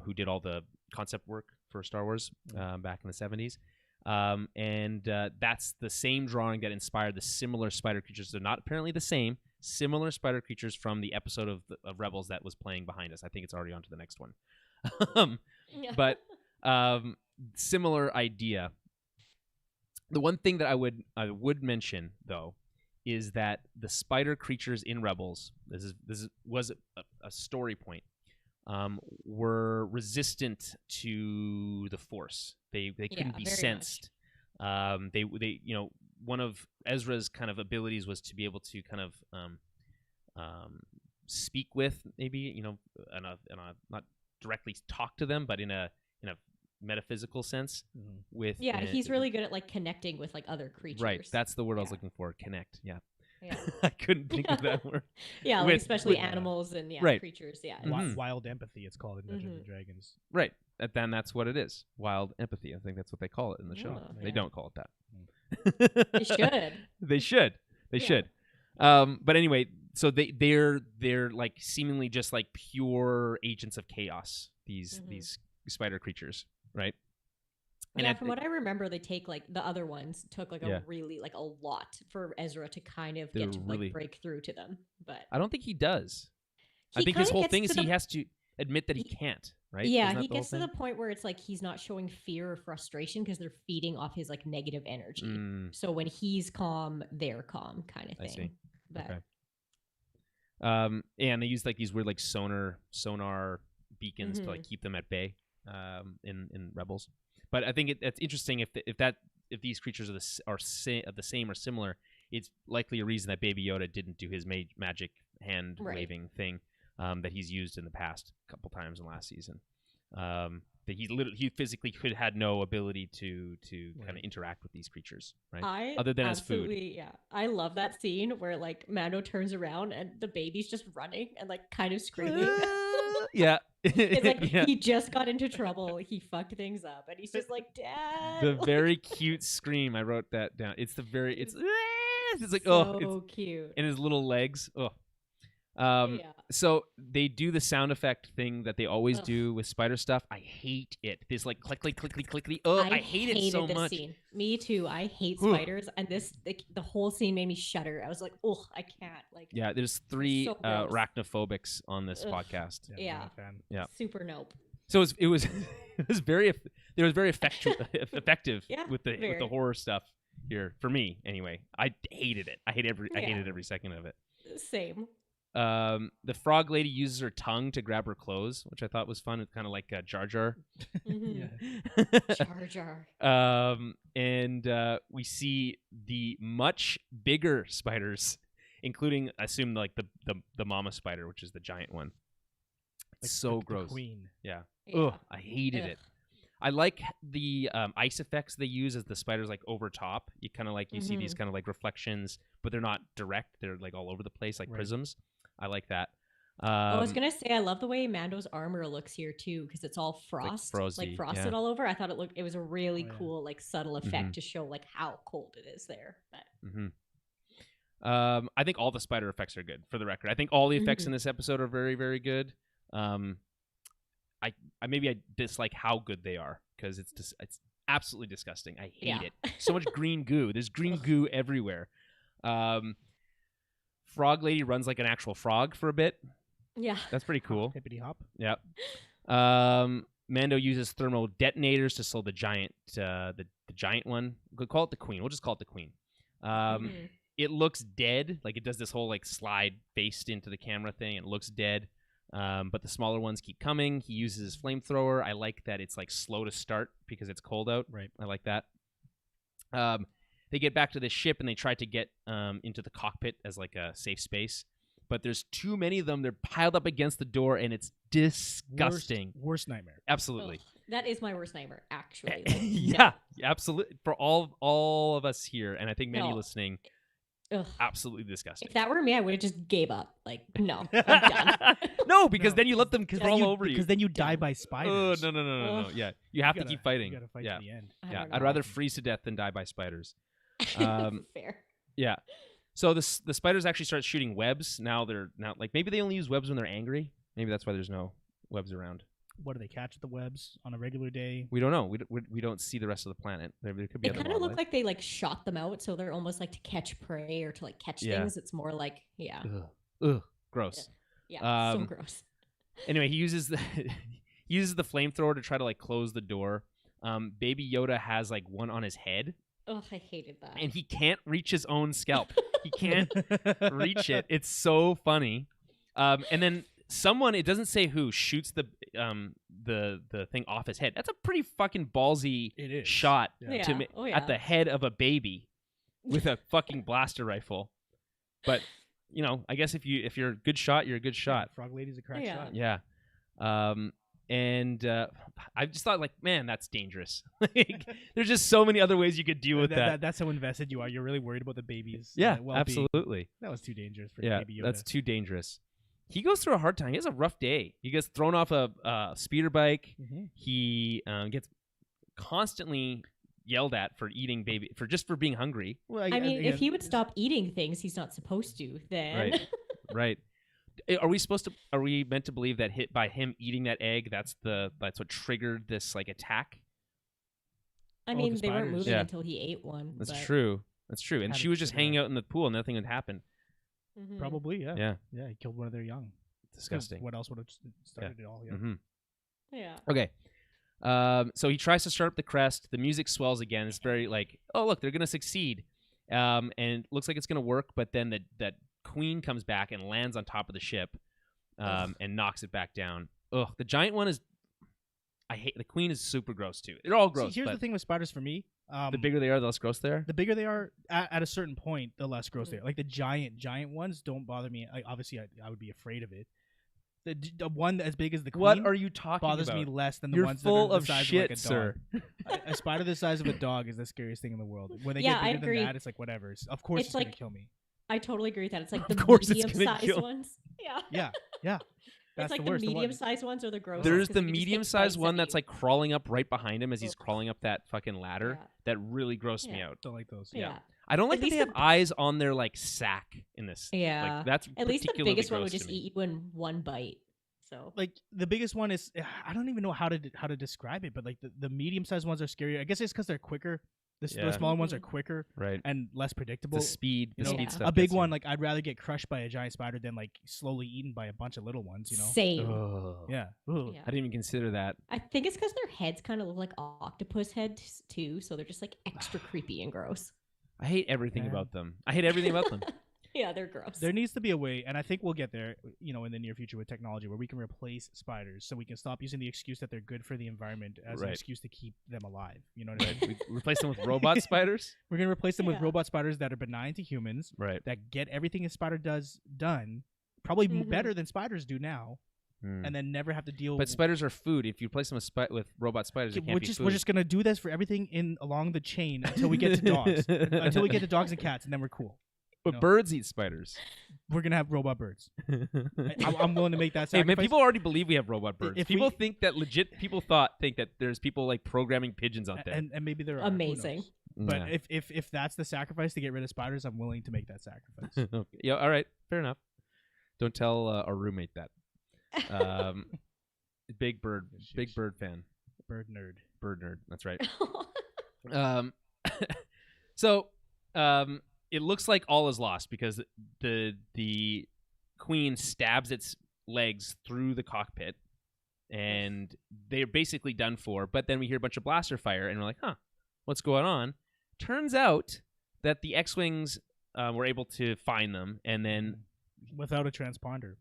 who did all the concept work for Star Wars back in the 70s. And that's the same drawing that inspired the similar spider creatures. They're not apparently the same. Similar spider creatures from the episode of Rebels that was playing behind us. I think it's already on to the next one. But similar idea. The one thing that I would mention though is that the spider creatures in Rebels, was a story point, were resistant to the Force. They couldn't be very sensed. They one of Ezra's kind of abilities was to be able to kind of speak with, maybe, not directly talk to them, but in a metaphysical sense. With he's really good at like connecting with like other creatures. Right, that's the word I was looking for. Connect. Yeah. Yeah. I couldn't think of that word. Yeah, like especially animals and right. creatures. Yeah. Wild empathy, it's called in Dungeons and Dragons. Right. Then that's what it is. Wild empathy. I think that's what they call it in the show. They don't call it that. They should. They should. They should. But anyway, so they're like seemingly just like pure agents of chaos. These spider creatures, right? And from what I remember, they take like the other ones took like a really like a lot for Ezra to kind of get to like break through to them. But I don't think he does. I think his whole thing is he has to admit that he can't. Right? Yeah, he gets to the point where it's like he's not showing fear or frustration because they're feeding off his like negative energy. So when he's calm, they're calm, kind of thing. I see. But, okay. And they use like these weird like sonar beacons to like keep them at bay in Rebels. But I think it's interesting if these creatures are the same or similar. It's likely a reason that Baby Yoda didn't do his magic hand waving thing that he's used in the past a couple times in last season. That he physically had no ability to kind of interact with these creatures, right? Other than as food. Yeah, I love that scene where like Mando turns around and the baby's just running and like kind of screaming. Yeah. It's like he just got into trouble. He fucked things up, and he's just like, "Dad." The very cute scream. I wrote that down. It's like so cute. And his little legs. So they do the sound effect thing that they always do with spider stuff. I hate it. This like clickly. I hate it so much. Scene. Me too. I hate spiders, and the whole scene made me shudder. I was like, oh, I can't. Like, yeah, there's 3 arachnophobics on this podcast. Yeah. Super nope. So it was very effective with the horror stuff here for me anyway. I hated it. I hated every second of it. Same. The frog lady uses her tongue to grab her clothes, which I thought was fun. It's kind of like Jar Jar. Jar Jar. And we see the much bigger spiders, including, I assume, like the mama spider, which is the giant one. It's so gross. The queen. Yeah. Ugh, I hated it. I like the ice effects they use as the spiders like over top. You kind of like see these kind of like reflections, but they're not direct. They're like all over the place, like prisms. I like that. I was gonna say I love the way Mando's armor looks here too, because it's all frost, like frosted all over. I thought it was a really cool, like subtle effect to show like how cold it is there. But. I think all the spider effects are good. For the record, I think all the effects in this episode are very, very good. I dislike how good they are because it's absolutely disgusting. I hate it. So much green goo. There's green goo everywhere. Frog lady runs like an actual frog for a bit. Yeah, that's pretty cool. Hippity hop. Yeah. Mando uses thermal detonators to slow the giant one. We'll call it the queen. We'll just call it the queen. It looks dead. Like it does this whole like slide faced into the camera thing. It looks dead. But the smaller ones keep coming. He uses his flamethrower. I like that it's like slow to start because it's cold out. Right. I like that. They get back to the ship and they try to get into the cockpit as like a safe space. But there's too many of them. They're piled up against the door and it's disgusting. Worst nightmare. Absolutely. Ugh, that is my worst nightmare, actually. Like, yeah, absolutely. For all of us here, and I think many listening. Ugh. Absolutely disgusting. If that were me, I would have just gave up. Like, no, I'm done. No, because then you let them crawl over you. Because then you die by spiders. Oh, no. Yeah, you have to keep fighting. You gotta fight to the end. Yeah, I'd rather freeze to death than die by spiders. Fair. Yeah. So the spiders actually start shooting webs. Now like maybe they only use webs when they're angry. Maybe that's why there's no webs around. What do they catch at the webs on a regular day? We don't know. We don't see the rest of the planet. There could be. It kind of looked like they like shot them out, so they're almost like to catch prey or to like catch things. It's more like Ugh. Gross. Yeah, so gross. Anyway, he uses the flamethrower to try to like close the door. Baby Yoda has like one on his head. Oh, I hated that. And he can't reach his own scalp. He can't reach it. It's so funny. And then someone, it doesn't say who, shoots the thing off his head. That's a pretty fucking ballsy shot at the head of a baby with a fucking blaster rifle. But I guess if you're a good shot, you're a good shot. Frog Lady's a crack shot. Yeah. And I just thought, like, man, that's dangerous. There's just so many other ways you could deal with that. That's how invested you are. You're really worried about the baby's well-being. Absolutely. That was too dangerous for Baby Yoda. That's too dangerous. He goes through a hard time. He has a rough day. He gets thrown off a speeder bike. Mm-hmm. He gets constantly yelled at for eating for being hungry. Well, I mean, if he would stop eating things he's not supposed to, then right. Are we meant to believe that by him eating that egg, that's what triggered this like attack? I mean, they weren't moving until he ate one. That's true. And she was just hanging out in the pool and nothing had happened. Mm-hmm. Probably, yeah. He killed one of their young. Disgusting. What else would have started it all? Yeah. Mm-hmm. Yeah. Okay. So he tries to start up the crest. The music swells again. It's very like, oh look, they're gonna succeed, and it looks like it's gonna work. But then that queen comes back and lands on top of the ship, and knocks it back down. Ugh, the giant one is. I hate the queen is super gross too. They're all gross. See, here's the thing with spiders for me. The bigger they are, the less gross they are. The bigger they are, at a certain point, the less gross they are. Like the giant ones don't bother me. Obviously, I would be afraid of it. The one as big as the queen. What are you talking bothers about? me less than the You're ones full that are of the size shit, of like a dog. sir. A spider the size of a dog is the scariest thing in the world. When they get bigger than that, it's like whatever. Of course, it's gonna kill me. I totally agree with that. It's like the medium-sized ones. Yeah. It's like the medium-sized ones are the gross. There's the medium-sized one that's like crawling up right behind him as he's crawling up that fucking ladder. That really grossed me out. Don't like those. Yeah. I don't like that they have eyes on their like sack in this. Yeah. Like, that's at least the biggest one would just me. eat you in one bite. So like the biggest one is I don't even know how to describe it, but like the medium-sized ones are scarier. I guess it's because they're quicker. The smaller ones are quicker, and less predictable. The speed stuff. A big one, like I'd rather get crushed by a giant spider than like slowly eaten by a bunch of little ones. Same. Yeah. I didn't even consider that. I think it's because their heads kind of look like octopus heads too, so they're just like extra creepy and gross. I hate everything about them. I hate everything about them. Yeah, they're gross. There needs to be a way, and I think we'll get there, in the near future with technology, where we can replace spiders, so we can stop using the excuse that they're good for the environment as an excuse to keep them alive. You know what I mean? We replace them with robot spiders. We're gonna replace them with robot spiders that are benign to humans, right? That get everything a spider does done, probably better than spiders do now, and then never have to deal. But spiders are food. If you replace them with robot spiders, it can't be food. We're just gonna do this for everything along the chain until we get to dogs, until we get to dogs and cats, and then we're cool. But birds eat spiders. We're gonna have robot birds. I'm willing to make that sacrifice. Hey, man, people already believe we have robot birds. People think that think that there's people like programming pigeons out there, and maybe they're amazing. But if that's the sacrifice to get rid of spiders, I'm willing to make that sacrifice. Okay. Yeah, all right, fair enough. Don't tell our roommate that. Big bird fan. Bird nerd. That's right. So. It looks like all is lost because the queen stabs its legs through the cockpit, and they're basically done for. But then we hear a bunch of blaster fire, and we're like, "Huh, what's going on?" Turns out that the X-wings were able to find them, and then without a transponder.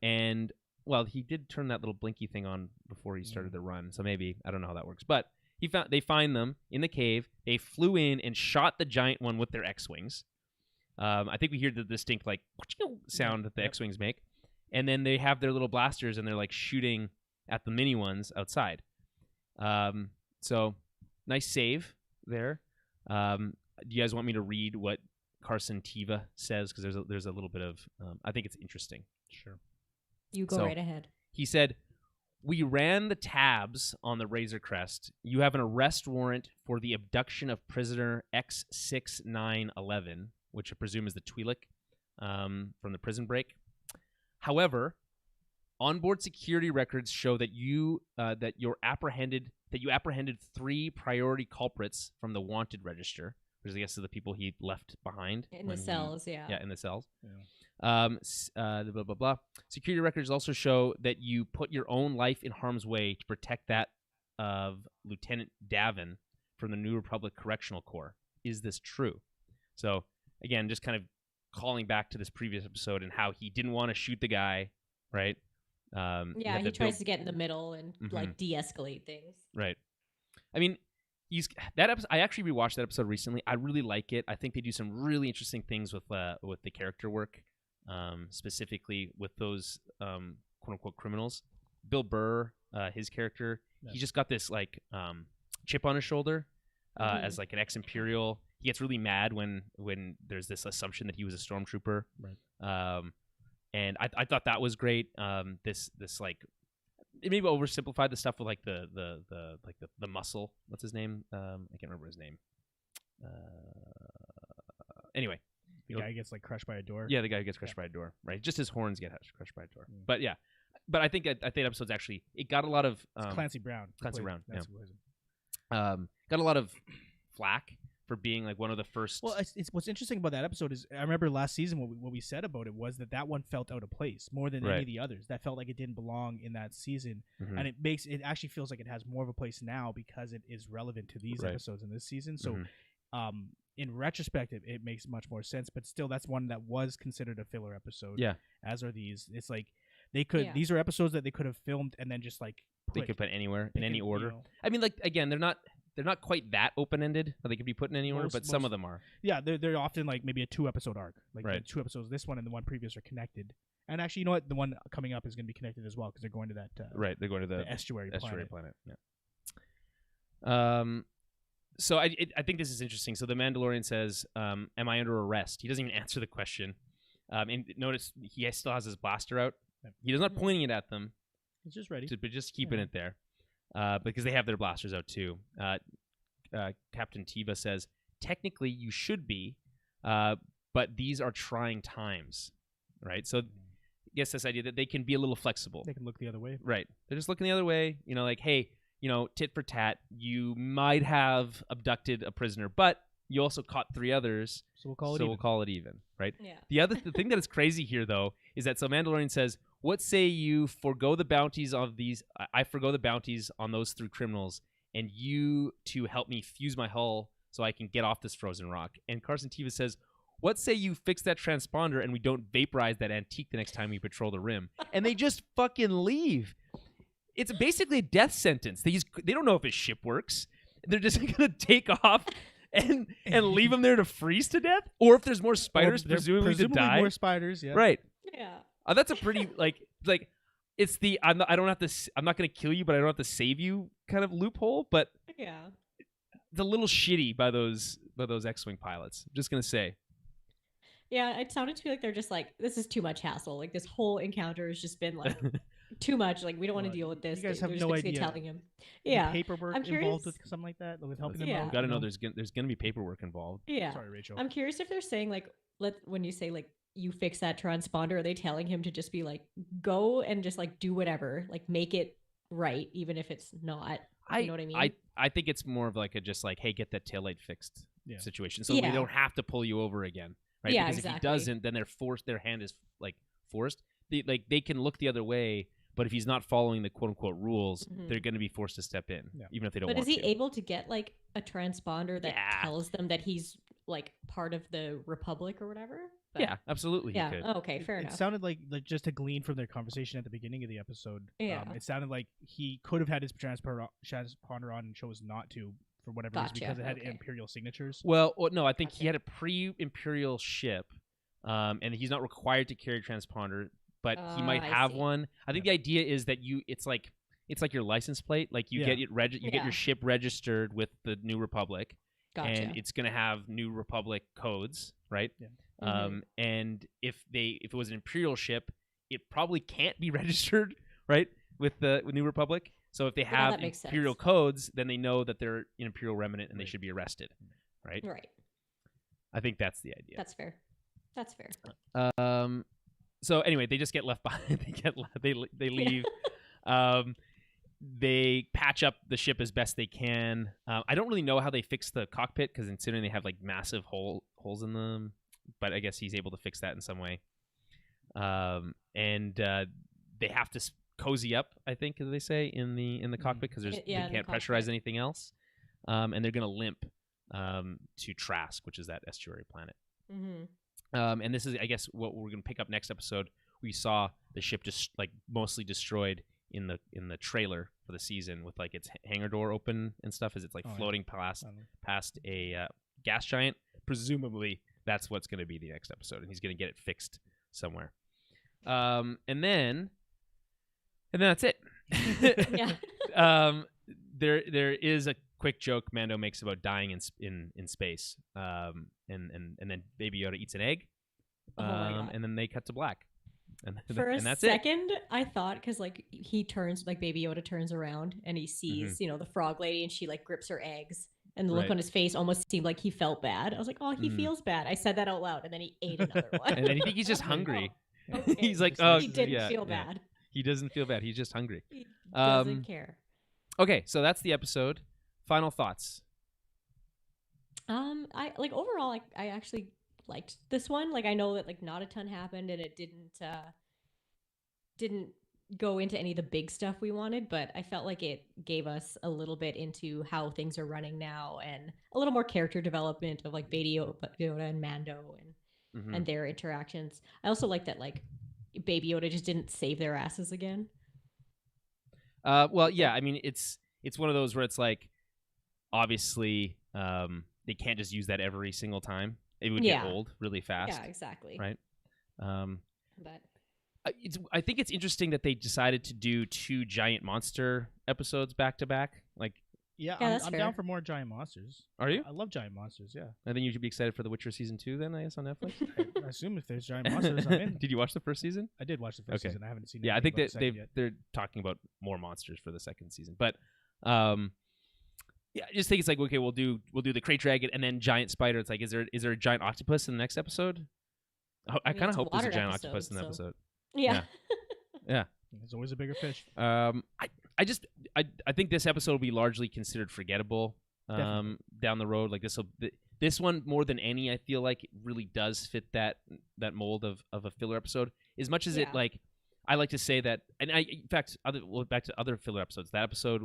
And well, he did turn that little blinky thing on before he started the run, so maybe I don't know how that works, but. They find them in the cave. They flew in and shot the giant one with their X-wings. I think we hear the distinct like sound that the X-wings make, and then they have their little blasters and they're like shooting at the mini ones outside. So nice save there. Do you guys want me to read what Carson Teva says? Because there's a little bit of I think it's interesting. Sure. You go right ahead. He said. We ran the tabs on the Razor Crest. You have an arrest warrant for the abduction of prisoner X6911, which I presume is the Twi'lek from the prison break. However, onboard security records show that you apprehended 3 priority culprits from the wanted register, which I guess are the people he left behind in the cells. Yeah, in the cells. Yeah. Blah, blah, blah. Security records also show that you put your own life in harm's way to protect that of Lieutenant Davin from the New Republic Correctional Corps. Is this true? So again, just kind of calling back to this previous episode and how he didn't want to shoot the guy, right? Yeah, he tries to get in the middle and like de-escalate things. Right. I mean, that episode. I actually rewatched that episode recently. I really like it. I think they do some really interesting things with the character work, specifically with those quote unquote criminals. Bill Burr, his character, he just got this like chip on his shoulder as like an ex-Imperial. He gets really mad when there's this assumption that he was a stormtrooper. Right. And I thought that was great. This like it maybe oversimplified the stuff with like the muscle. What's his name? I can't remember his name. Anyway, the guy gets like crushed by a door. Yeah, the guy who gets crushed by a door. Right, just his horns get crushed by a door. But yeah, but I think that episode's actually it got a lot of Clancy Brown. Clancy Brown. Got a lot of flack for being like one of the first. Well, it's what's interesting about that episode is I remember last season what we said about it was that one felt out of place more than any of the others. That felt like it didn't belong in that season, and it actually feels like it has more of a place now because it is relevant to these episodes in this season. So, in retrospect, it makes much more sense. But still, that's one that was considered a filler episode. Yeah, as are these. It's like they could. These are episodes that they could have filmed and then just like they could put anywhere in any order. I mean, like again, they're not quite that open-ended. They could be put in any order, but some of them are. Yeah, they're often like maybe a 2-episode arc. Like the 2 episodes, this one and the one previous are connected. And actually, you know what? The one coming up is going to be connected as well because they're going to that. They're going to the estuary planet. Yeah. So I think this is interesting. So the Mandalorian says, "Am I under arrest?" He doesn't even answer the question. And notice he still has his blaster out. He is not pointing it at them. It's just ready. But just keeping it there. Because they have their blasters out too. Captain Teva says, technically you should be, but these are trying times, right? So I guess this idea that they can be a little flexible. They can look the other way. Right. They're just looking the other way, like, hey, tit for tat, you might have abducted a prisoner, but you also caught 3 others, so we'll call it even, right? Yeah. The thing that is crazy here, though, is that so Mandalorian says, what say you forgo the bounties of these? I forgo the bounties on those 3 criminals, and you to help me fuse my hull so I can get off this frozen rock. And Carson Teva says, what say you fix that transponder and we don't vaporize that antique the next time we patrol the rim? And they just fucking leave. It's basically a death sentence. They don't know if his ship works. They're just gonna take off and leave him there to freeze to death, or if there's more spiders, presumably to die. More spiders, yeah. Right. Yeah. That's a pretty like it's the I'm not gonna kill you, but I don't have to save you kind of loophole. But yeah, it's a little shitty by those X-wing pilots. I'm just gonna say. Yeah, it sounded to me like they're just like, this is too much hassle. Like this whole encounter has just been like too much. Like we don't want to deal with this. You guys have no idea. Telling him, yeah, paperwork involved with something like that, with helping them out. Got to know there's gonna be paperwork involved. Yeah. Sorry, Rachel. I'm curious if they're saying like, when you say like you fix that transponder, are they telling him to just be like, go and just like do whatever, like make it right, even if it's not. You know what I mean? I think it's more of like hey, get that taillight fixed situation, so we don't have to pull you over again. Right? Yeah, because exactly. if he doesn't, then their hand is like forced. They can look the other way, but if he's not following the quote unquote rules, they're going to be forced to step in, even if they don't want to. But is he able to get like a transponder that tells them that he's like part of the Republic or whatever? But, yeah, absolutely. Yeah. He could. Oh, okay, fair enough. It sounded like just to glean from their conversation at the beginning of the episode. Yeah. It sounded like he could have had his transponder on and chose not to. For whatever reason, because it had Imperial signatures. Well, no, I think he had a pre-Imperial ship, and he's not required to carry a transponder, but he might have one. I think the idea is that it's like your license plate. Like you get it get your ship registered with the New Republic, and it's gonna have New Republic codes, right? Yeah. And if it was an Imperial ship, it probably can't be registered, right, with New Republic. So if they have Imperial codes, then they know that they're an Imperial remnant and they should be arrested, right? Right. I think that's the idea. That's fair. That's fair. So anyway, they just get left behind. They leave. They patch up the ship as best they can. I don't really know how they fix the cockpit because considering they have like massive holes in them, but I guess he's able to fix that in some way. And they have to cozy up, I think, as they say in the cockpit, because they can't pressurize anything else, and they're gonna limp to Trask, which is that estuary planet. Mm-hmm. And this is, I guess, what we're going to pick up next episode. We saw the ship just like mostly destroyed in the trailer for the season, with like its hangar door open and stuff, as it's like floating past a gas giant. Presumably, that's what's going to be the next episode, and he's going to get it fixed somewhere. And then that's it. Yeah. There is a quick joke Mando makes about dying in space. And then Baby Yoda eats an egg. Oh my God. And then they cut to black. And that's second, I thought, because like he turns, like Baby Yoda turns around and he sees, the frog lady, and she like grips her eggs, and the look on his face almost seemed like he felt bad. I was like, oh, he feels bad. I said that out loud, and then he ate another one. And then I think he's just hungry. Oh, okay. He's like, oh, he didn't feel bad. He doesn't feel bad. He's just hungry. He doesn't care. Okay, so that's the episode. Final thoughts. I like overall, I actually liked this one. Like, I know that like not a ton happened, and it didn't go into any of the big stuff we wanted, but I felt like it gave us a little bit into how things are running now, and a little more character development of like Baby Yoda and Mando and their interactions. I also like that like Baby Yoda just didn't save their asses again. Well, yeah, I mean, it's one of those where it's like, obviously, they can't just use that every single time. It would get old really fast. Yeah, exactly. Right. But I think it's interesting that they decided to do 2 giant monster episodes back to back. Like, I'm down for more giant monsters. Are you? I love giant monsters. Yeah. I think you should be excited for The Witcher season 2 then, I guess, on Netflix. I assume if there's giant monsters, I'm in. Did you watch the first season? I did watch the first season. I haven't seen. Yeah, I think that they're talking about more monsters for the second season, but yeah, I just think it's like, okay, we'll do the Krayt Dragon and then giant spider. It's like, is there a giant octopus in the next episode? I kind of hope there's a giant octopus in the episode. Yeah. Yeah. There's always a bigger fish. I think this episode will be largely considered forgettable down the road. Like this one more than any, I feel like it really does fit that mold of a filler episode. As much as it, like, I like to say that, and in fact, back to other filler episodes. That episode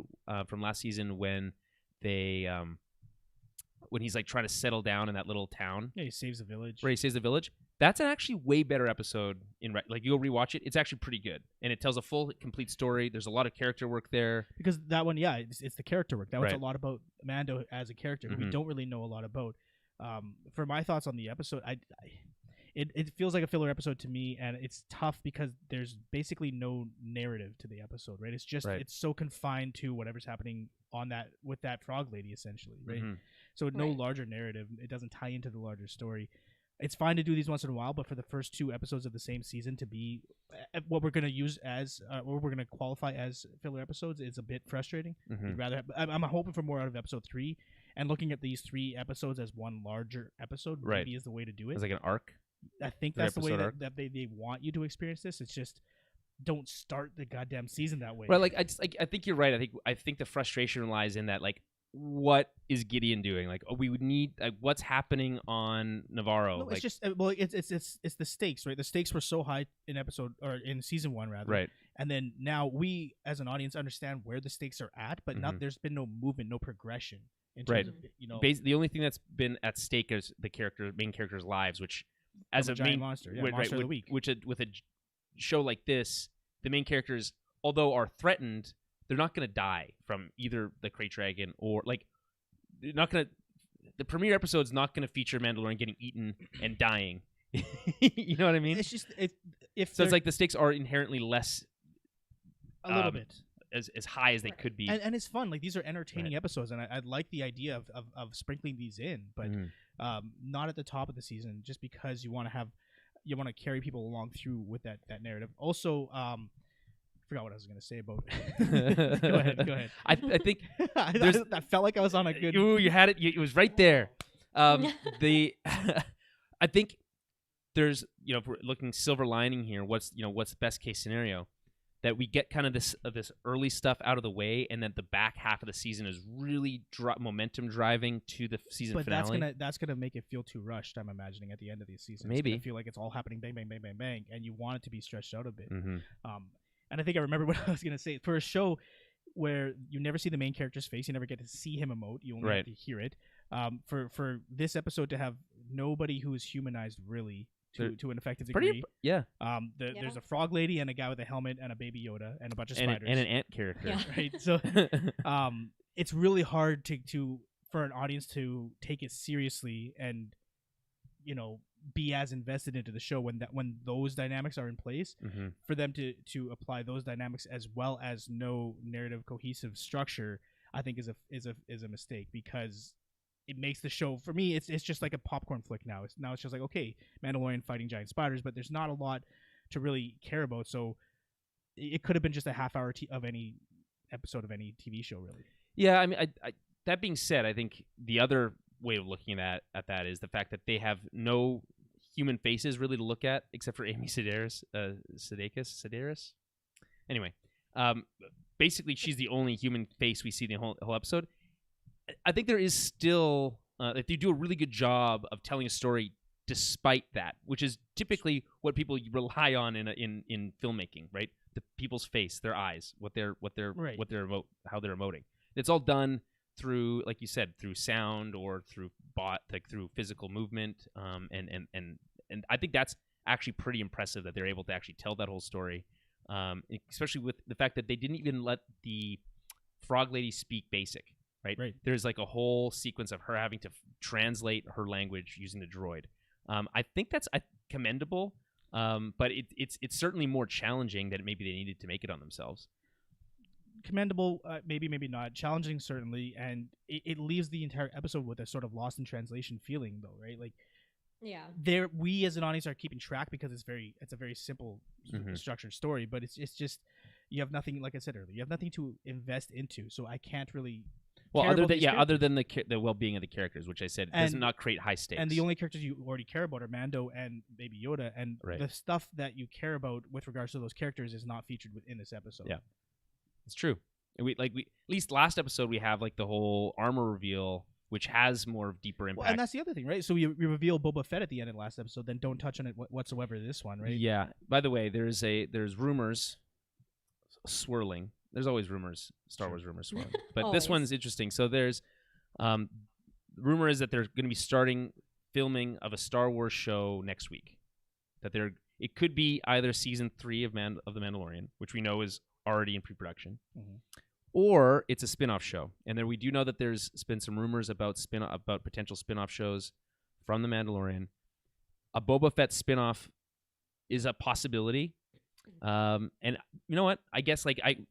from last season when when he's like trying to settle down in that little town. Yeah, he saves the village. Where he saves the village. That's an actually way better episode. Like, you go rewatch it, it's actually pretty good, and it tells a full, complete story. There's a lot of character work there. Because that one, it's the character work. That was a lot about Mando as a character who we don't really know a lot about. For my thoughts on the episode, it feels like a filler episode to me, and it's tough because there's basically no narrative to the episode, right? It's just it's so confined to whatever's happening on that with that frog lady, essentially, right? So no larger narrative. It doesn't tie into the larger story. It's fine to do these once in a while, but for the first 2 episodes of the same season to be what we're going to use as what we're going to qualify as filler episodes is a bit frustrating. I'd rather I'm hoping for more out of episode 3, and looking at these 3 episodes as one larger episode maybe is the way to do it. It's like an arc. I think that's the way that they want you to experience this. It's just, don't start the goddamn season that way. Right, like I think you're right. I think the frustration lies in that, like, what is Gideon doing? Like, we would need, like, what's happening on Navarro? No, it's just it's the stakes, right? The stakes were so high in season 1 rather, right? And then now we as an audience understand where the stakes are at, but there's been no movement, no progression in terms of, the only thing that's been at stake is the main characters' lives, which as a main monster, monster of the week, which with a show like this, the main characters, although are threatened, they're not going to die from either the Krayt Dragon or, like, they're not going to. The premiere episode's not going to feature Mandalorian getting eaten and dying. You know what I mean? It's just it's like the stakes are inherently less, a little bit as high as they could be, and it's fun. Like, these are entertaining episodes, and I like the idea of sprinkling these in, but not at the top of the season, just because you want to carry people along through with that narrative. Also, forgot what I was going to say about. Go ahead. I think I felt like I was on a good. You had it. It was right there. I think there's, if we're looking silver lining here, what's the best case scenario? That we get kind of this early stuff out of the way, and that the back half of the season is really momentum driving to the season finale. But that's gonna make it feel too rushed. I'm imagining at the end of the season, maybe I feel like it's all happening bang bang bang bang bang, and you want it to be stretched out a bit. And I think I remember what I was gonna say. For a show where you never see the main character's face, you never get to see him emote. You only get to hear it. For this episode to have nobody who is humanized really to an effective degree. Yeah. There's a frog lady and a guy with a helmet and a baby Yoda and a bunch of spiders and an ant character. Yeah. right. So it's really hard to for an audience to take it seriously and be as invested into the show when those dynamics are in place. Mm-hmm. For them to apply those dynamics as well as no narrative cohesive structure, I think is a mistake, because it makes the show, for me, it's just like a popcorn flick now. It's just like, okay, Mandalorian fighting giant spiders, but there's not a lot to really care about. So it could have been just a half hour of any episode of any TV show, really. Yeah, I mean, I that being said, I think the other way of looking at that is the fact that they have no human faces really to look at, except for Amy Sedaris. Anyway, basically, she's the only human face we see the whole episode. I think there is still, if you do a really good job of telling a story despite that, which is typically what people rely on in filmmaking, right? The people's face, their eyes, how they're emoting. It's all done through, like you said, through sound or through through physical movement, and I think that's actually pretty impressive that they're able to actually tell that whole story, especially with the fact that they didn't even let the frog lady speak basic. Right. There's like a whole sequence of her having to translate her language using the droid. I think that's commendable, but it's certainly more challenging than maybe they needed to make it on themselves. Commendable, maybe not. Challenging, certainly, and it leaves the entire episode with a sort of lost in translation feeling, though, right? Like, yeah, we as an audience are keeping track because it's a very simple structured story, but it's just you have nothing, like I said earlier, you have nothing to invest into, so I can't really. Well, other than the well-being of the characters, which I said does not create high stakes. And the only characters you already care about are Mando and Baby Yoda, and the stuff that you care about with regards to those characters is not featured within this episode. Yeah, it's true. We at least last episode we have like the whole armor reveal, which has more deeper impact. Well, and that's the other thing, right? So we reveal Boba Fett at the end of the last episode, then don't touch on it whatsoever this one, right? Yeah. By the way, there's rumors swirling. There's always rumors, Star Wars rumors swirling. But this one's interesting. So there's rumor is that they're going to be starting filming of a Star Wars show next week. That it could be either season 3 of The Mandalorian, which we know is already in pre-production, or it's a spin-off show. And then we do know that there's been some rumors about potential spin-off shows from The Mandalorian. A Boba Fett spin-off is a possibility. And you know what? I guess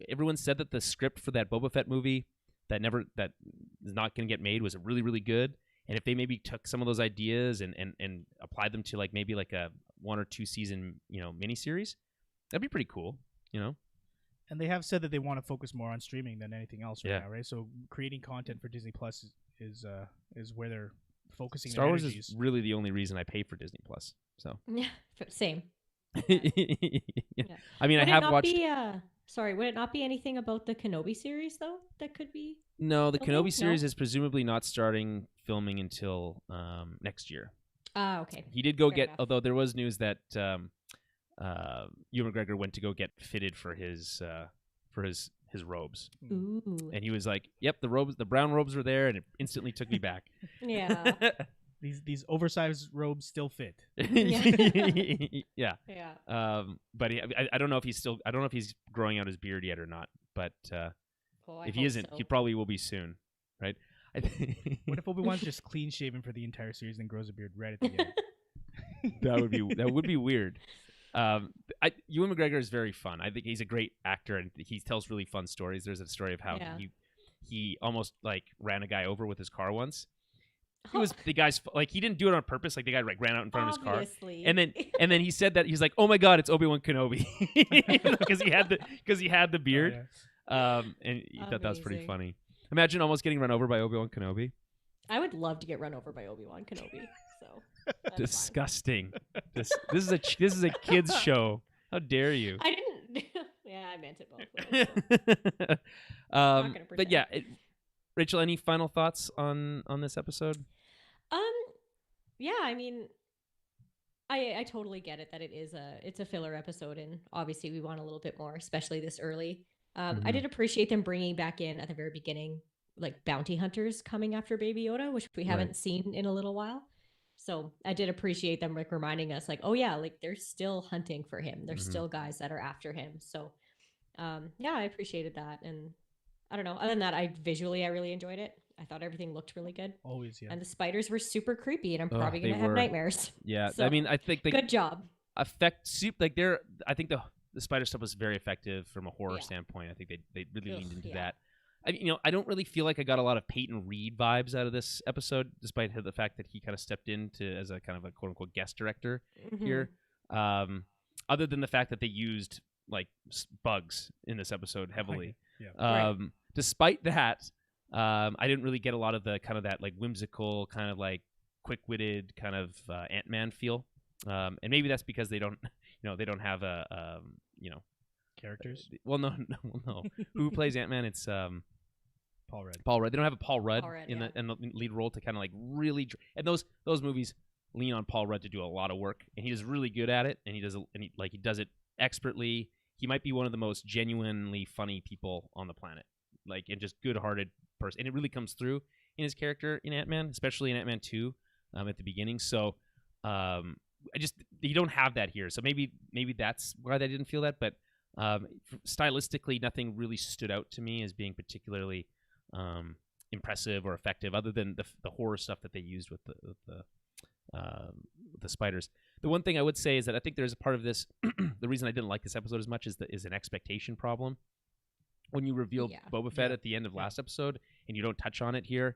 everyone said that the script for that Boba Fett movie that is not going to get made was really, really good. And if they maybe took some of those ideas and applied them to maybe a 1 or 2 season miniseries, that'd be pretty cool. And they have said that they want to focus more on streaming than anything else right now, right? So creating content for Disney Plus is where they're focusing. Star Wars is really the only reason I pay for Disney Plus. So yeah, same. Yeah. I mean, I have watched. Would it not be anything about the Kenobi series though? That could be. No, the Kenobi series is presumably not starting filming until next year. Okay. He did go although there was news that Ewan McGregor went to go get fitted for his robes. Ooh. And he was like, "Yep, the brown robes were there," and it instantly took me back. Yeah. These oversized robes still fit. Yeah. Yeah. But I don't know if he's growing out his beard yet or not. But if he isn't, he probably will be soon, right? What if Obi-Wan's just clean shaven for the entire series and grows a beard right at the end? That would be weird. Ewan McGregor is very fun. I think he's a great actor and he tells really fun stories. There's a story of how he almost ran a guy over with his car once. It was the guy's he didn't do it on purpose. The guy ran out in front of his car, and then he said that he's like, "Oh my God, it's Obi-Wan Kenobi," because he had the beard, and he thought that was pretty funny. Imagine almost getting run over by Obi-Wan Kenobi. I would love to get run over by Obi-Wan Kenobi. So disgusting. This is a kids show. How dare you? I didn't. Yeah, I meant it both ways. So. But yeah. Rachel, any final thoughts on this episode? Yeah, I mean, I totally get it that it's a filler episode, and obviously we want a little bit more, especially this early. I did appreciate them bringing back in at the very beginning like bounty hunters coming after Baby Yoda, which we haven't seen in a little while. So I did appreciate them like reminding us, like, oh yeah, like they're still hunting for him. There's still guys that are after him. So yeah, I appreciated that. And I don't know. Other than that, I really enjoyed it. I thought everything looked really good. Always, yeah. And the spiders were super creepy, and I'm probably gonna have nightmares. Yeah, so, I mean, I think they good job. Like I think the spider stuff was very effective from a horror standpoint. I think they really leaned into that. I mean, I don't really feel like I got a lot of Peyton Reed vibes out of this episode, despite the fact that he kind of stepped in as a kind of a quote unquote guest director here. Other than the fact that they used like bugs in this episode heavily. Despite that, I didn't really get a lot of the kind of that like whimsical, kind of like quick-witted kind of Ant-Man feel. And maybe that's because they don't have a characters. No. Who plays Ant-Man? It's Paul Rudd. Paul Rudd. They don't have a Paul Rudd in the lead role to kind of like really. And those movies lean on Paul Rudd to do a lot of work, and he is really good at it. And he does it expertly. He might be one of the most genuinely funny people on the planet, like, and just good-hearted person. And it really comes through in his character in Ant-Man, especially in Ant-Man 2 at the beginning. So you don't have that here. So maybe that's why they didn't feel that. But stylistically, nothing really stood out to me as being particularly impressive or effective, other than the horror stuff that they used with the spiders. The one thing I would say is that I think there's a part of this. The reason I didn't like this episode as much is an expectation problem. When you reveal Boba Fett at the end of last episode and you don't touch on it here,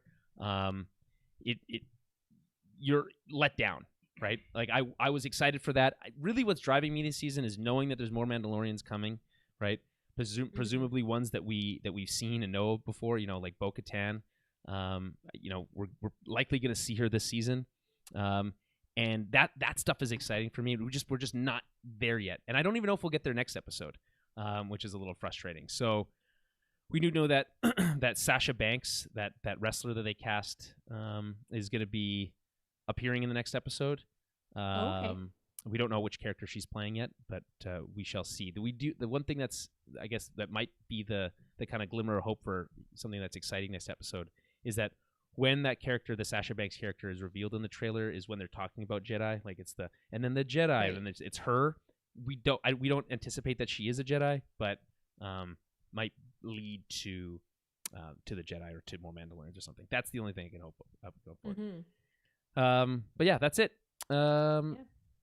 you're let down, right? Like I was excited for that. Really, what's driving me this season is knowing that there's more Mandalorians coming, right? Presumably ones that we've seen and know before, like Bo-Katan. We're likely going to see her this season. And that stuff is exciting for me. We're just not there yet. And I don't even know if we'll get there next episode, which is a little frustrating. So we do know that that Sasha Banks, that wrestler that they cast, is going to be appearing in the next episode. Okay. We don't know which character she's playing yet, but we shall see. The one thing that's, I guess, that might be the kind of glimmer of hope for something that's exciting next episode is that when that character, the Sasha Banks character, is revealed in the trailer, is when they're talking about Jedi. Like and then the Jedi, right. And it's her. We don't anticipate that she is a Jedi, but might lead to the Jedi or to more Mandalorians or something. That's the only thing I can hope for. Mm-hmm. But yeah, that's it.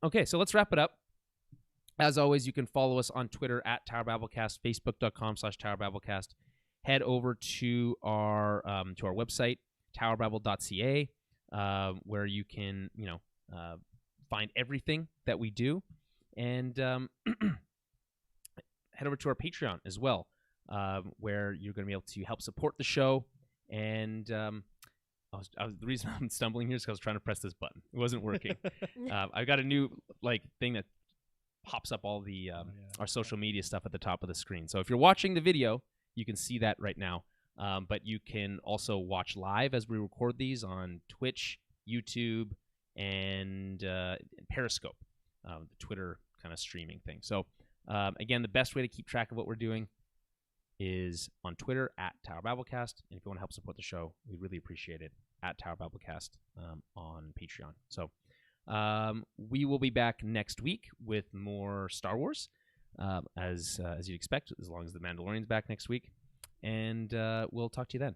Okay, so let's wrap it up. As always, you can follow us on Twitter at Tower Babblecast, Facebook.com/Tower Babblecast. Head over to our website, towerbabble.ca, where you can find everything that we do, and head over to our Patreon as well, where you're going to be able to help support the show. And the reason I'm stumbling here is because I was trying to press this button. It wasn't working. I've got a new thing that pops up all the our social media stuff at the top of the screen. So if you're watching the video, you can see that right now. But you can also watch live as we record these on Twitch, YouTube, and Periscope, the Twitter kind of streaming thing. So again, the best way to keep track of what we're doing is on Twitter at Tower Babblecast. And if you want to help support the show, we really appreciate it at Tower Babblecast on Patreon. So we will be back next week with more Star Wars, as you'd expect, as long as the Mandalorian's back next week. And we'll talk to you then.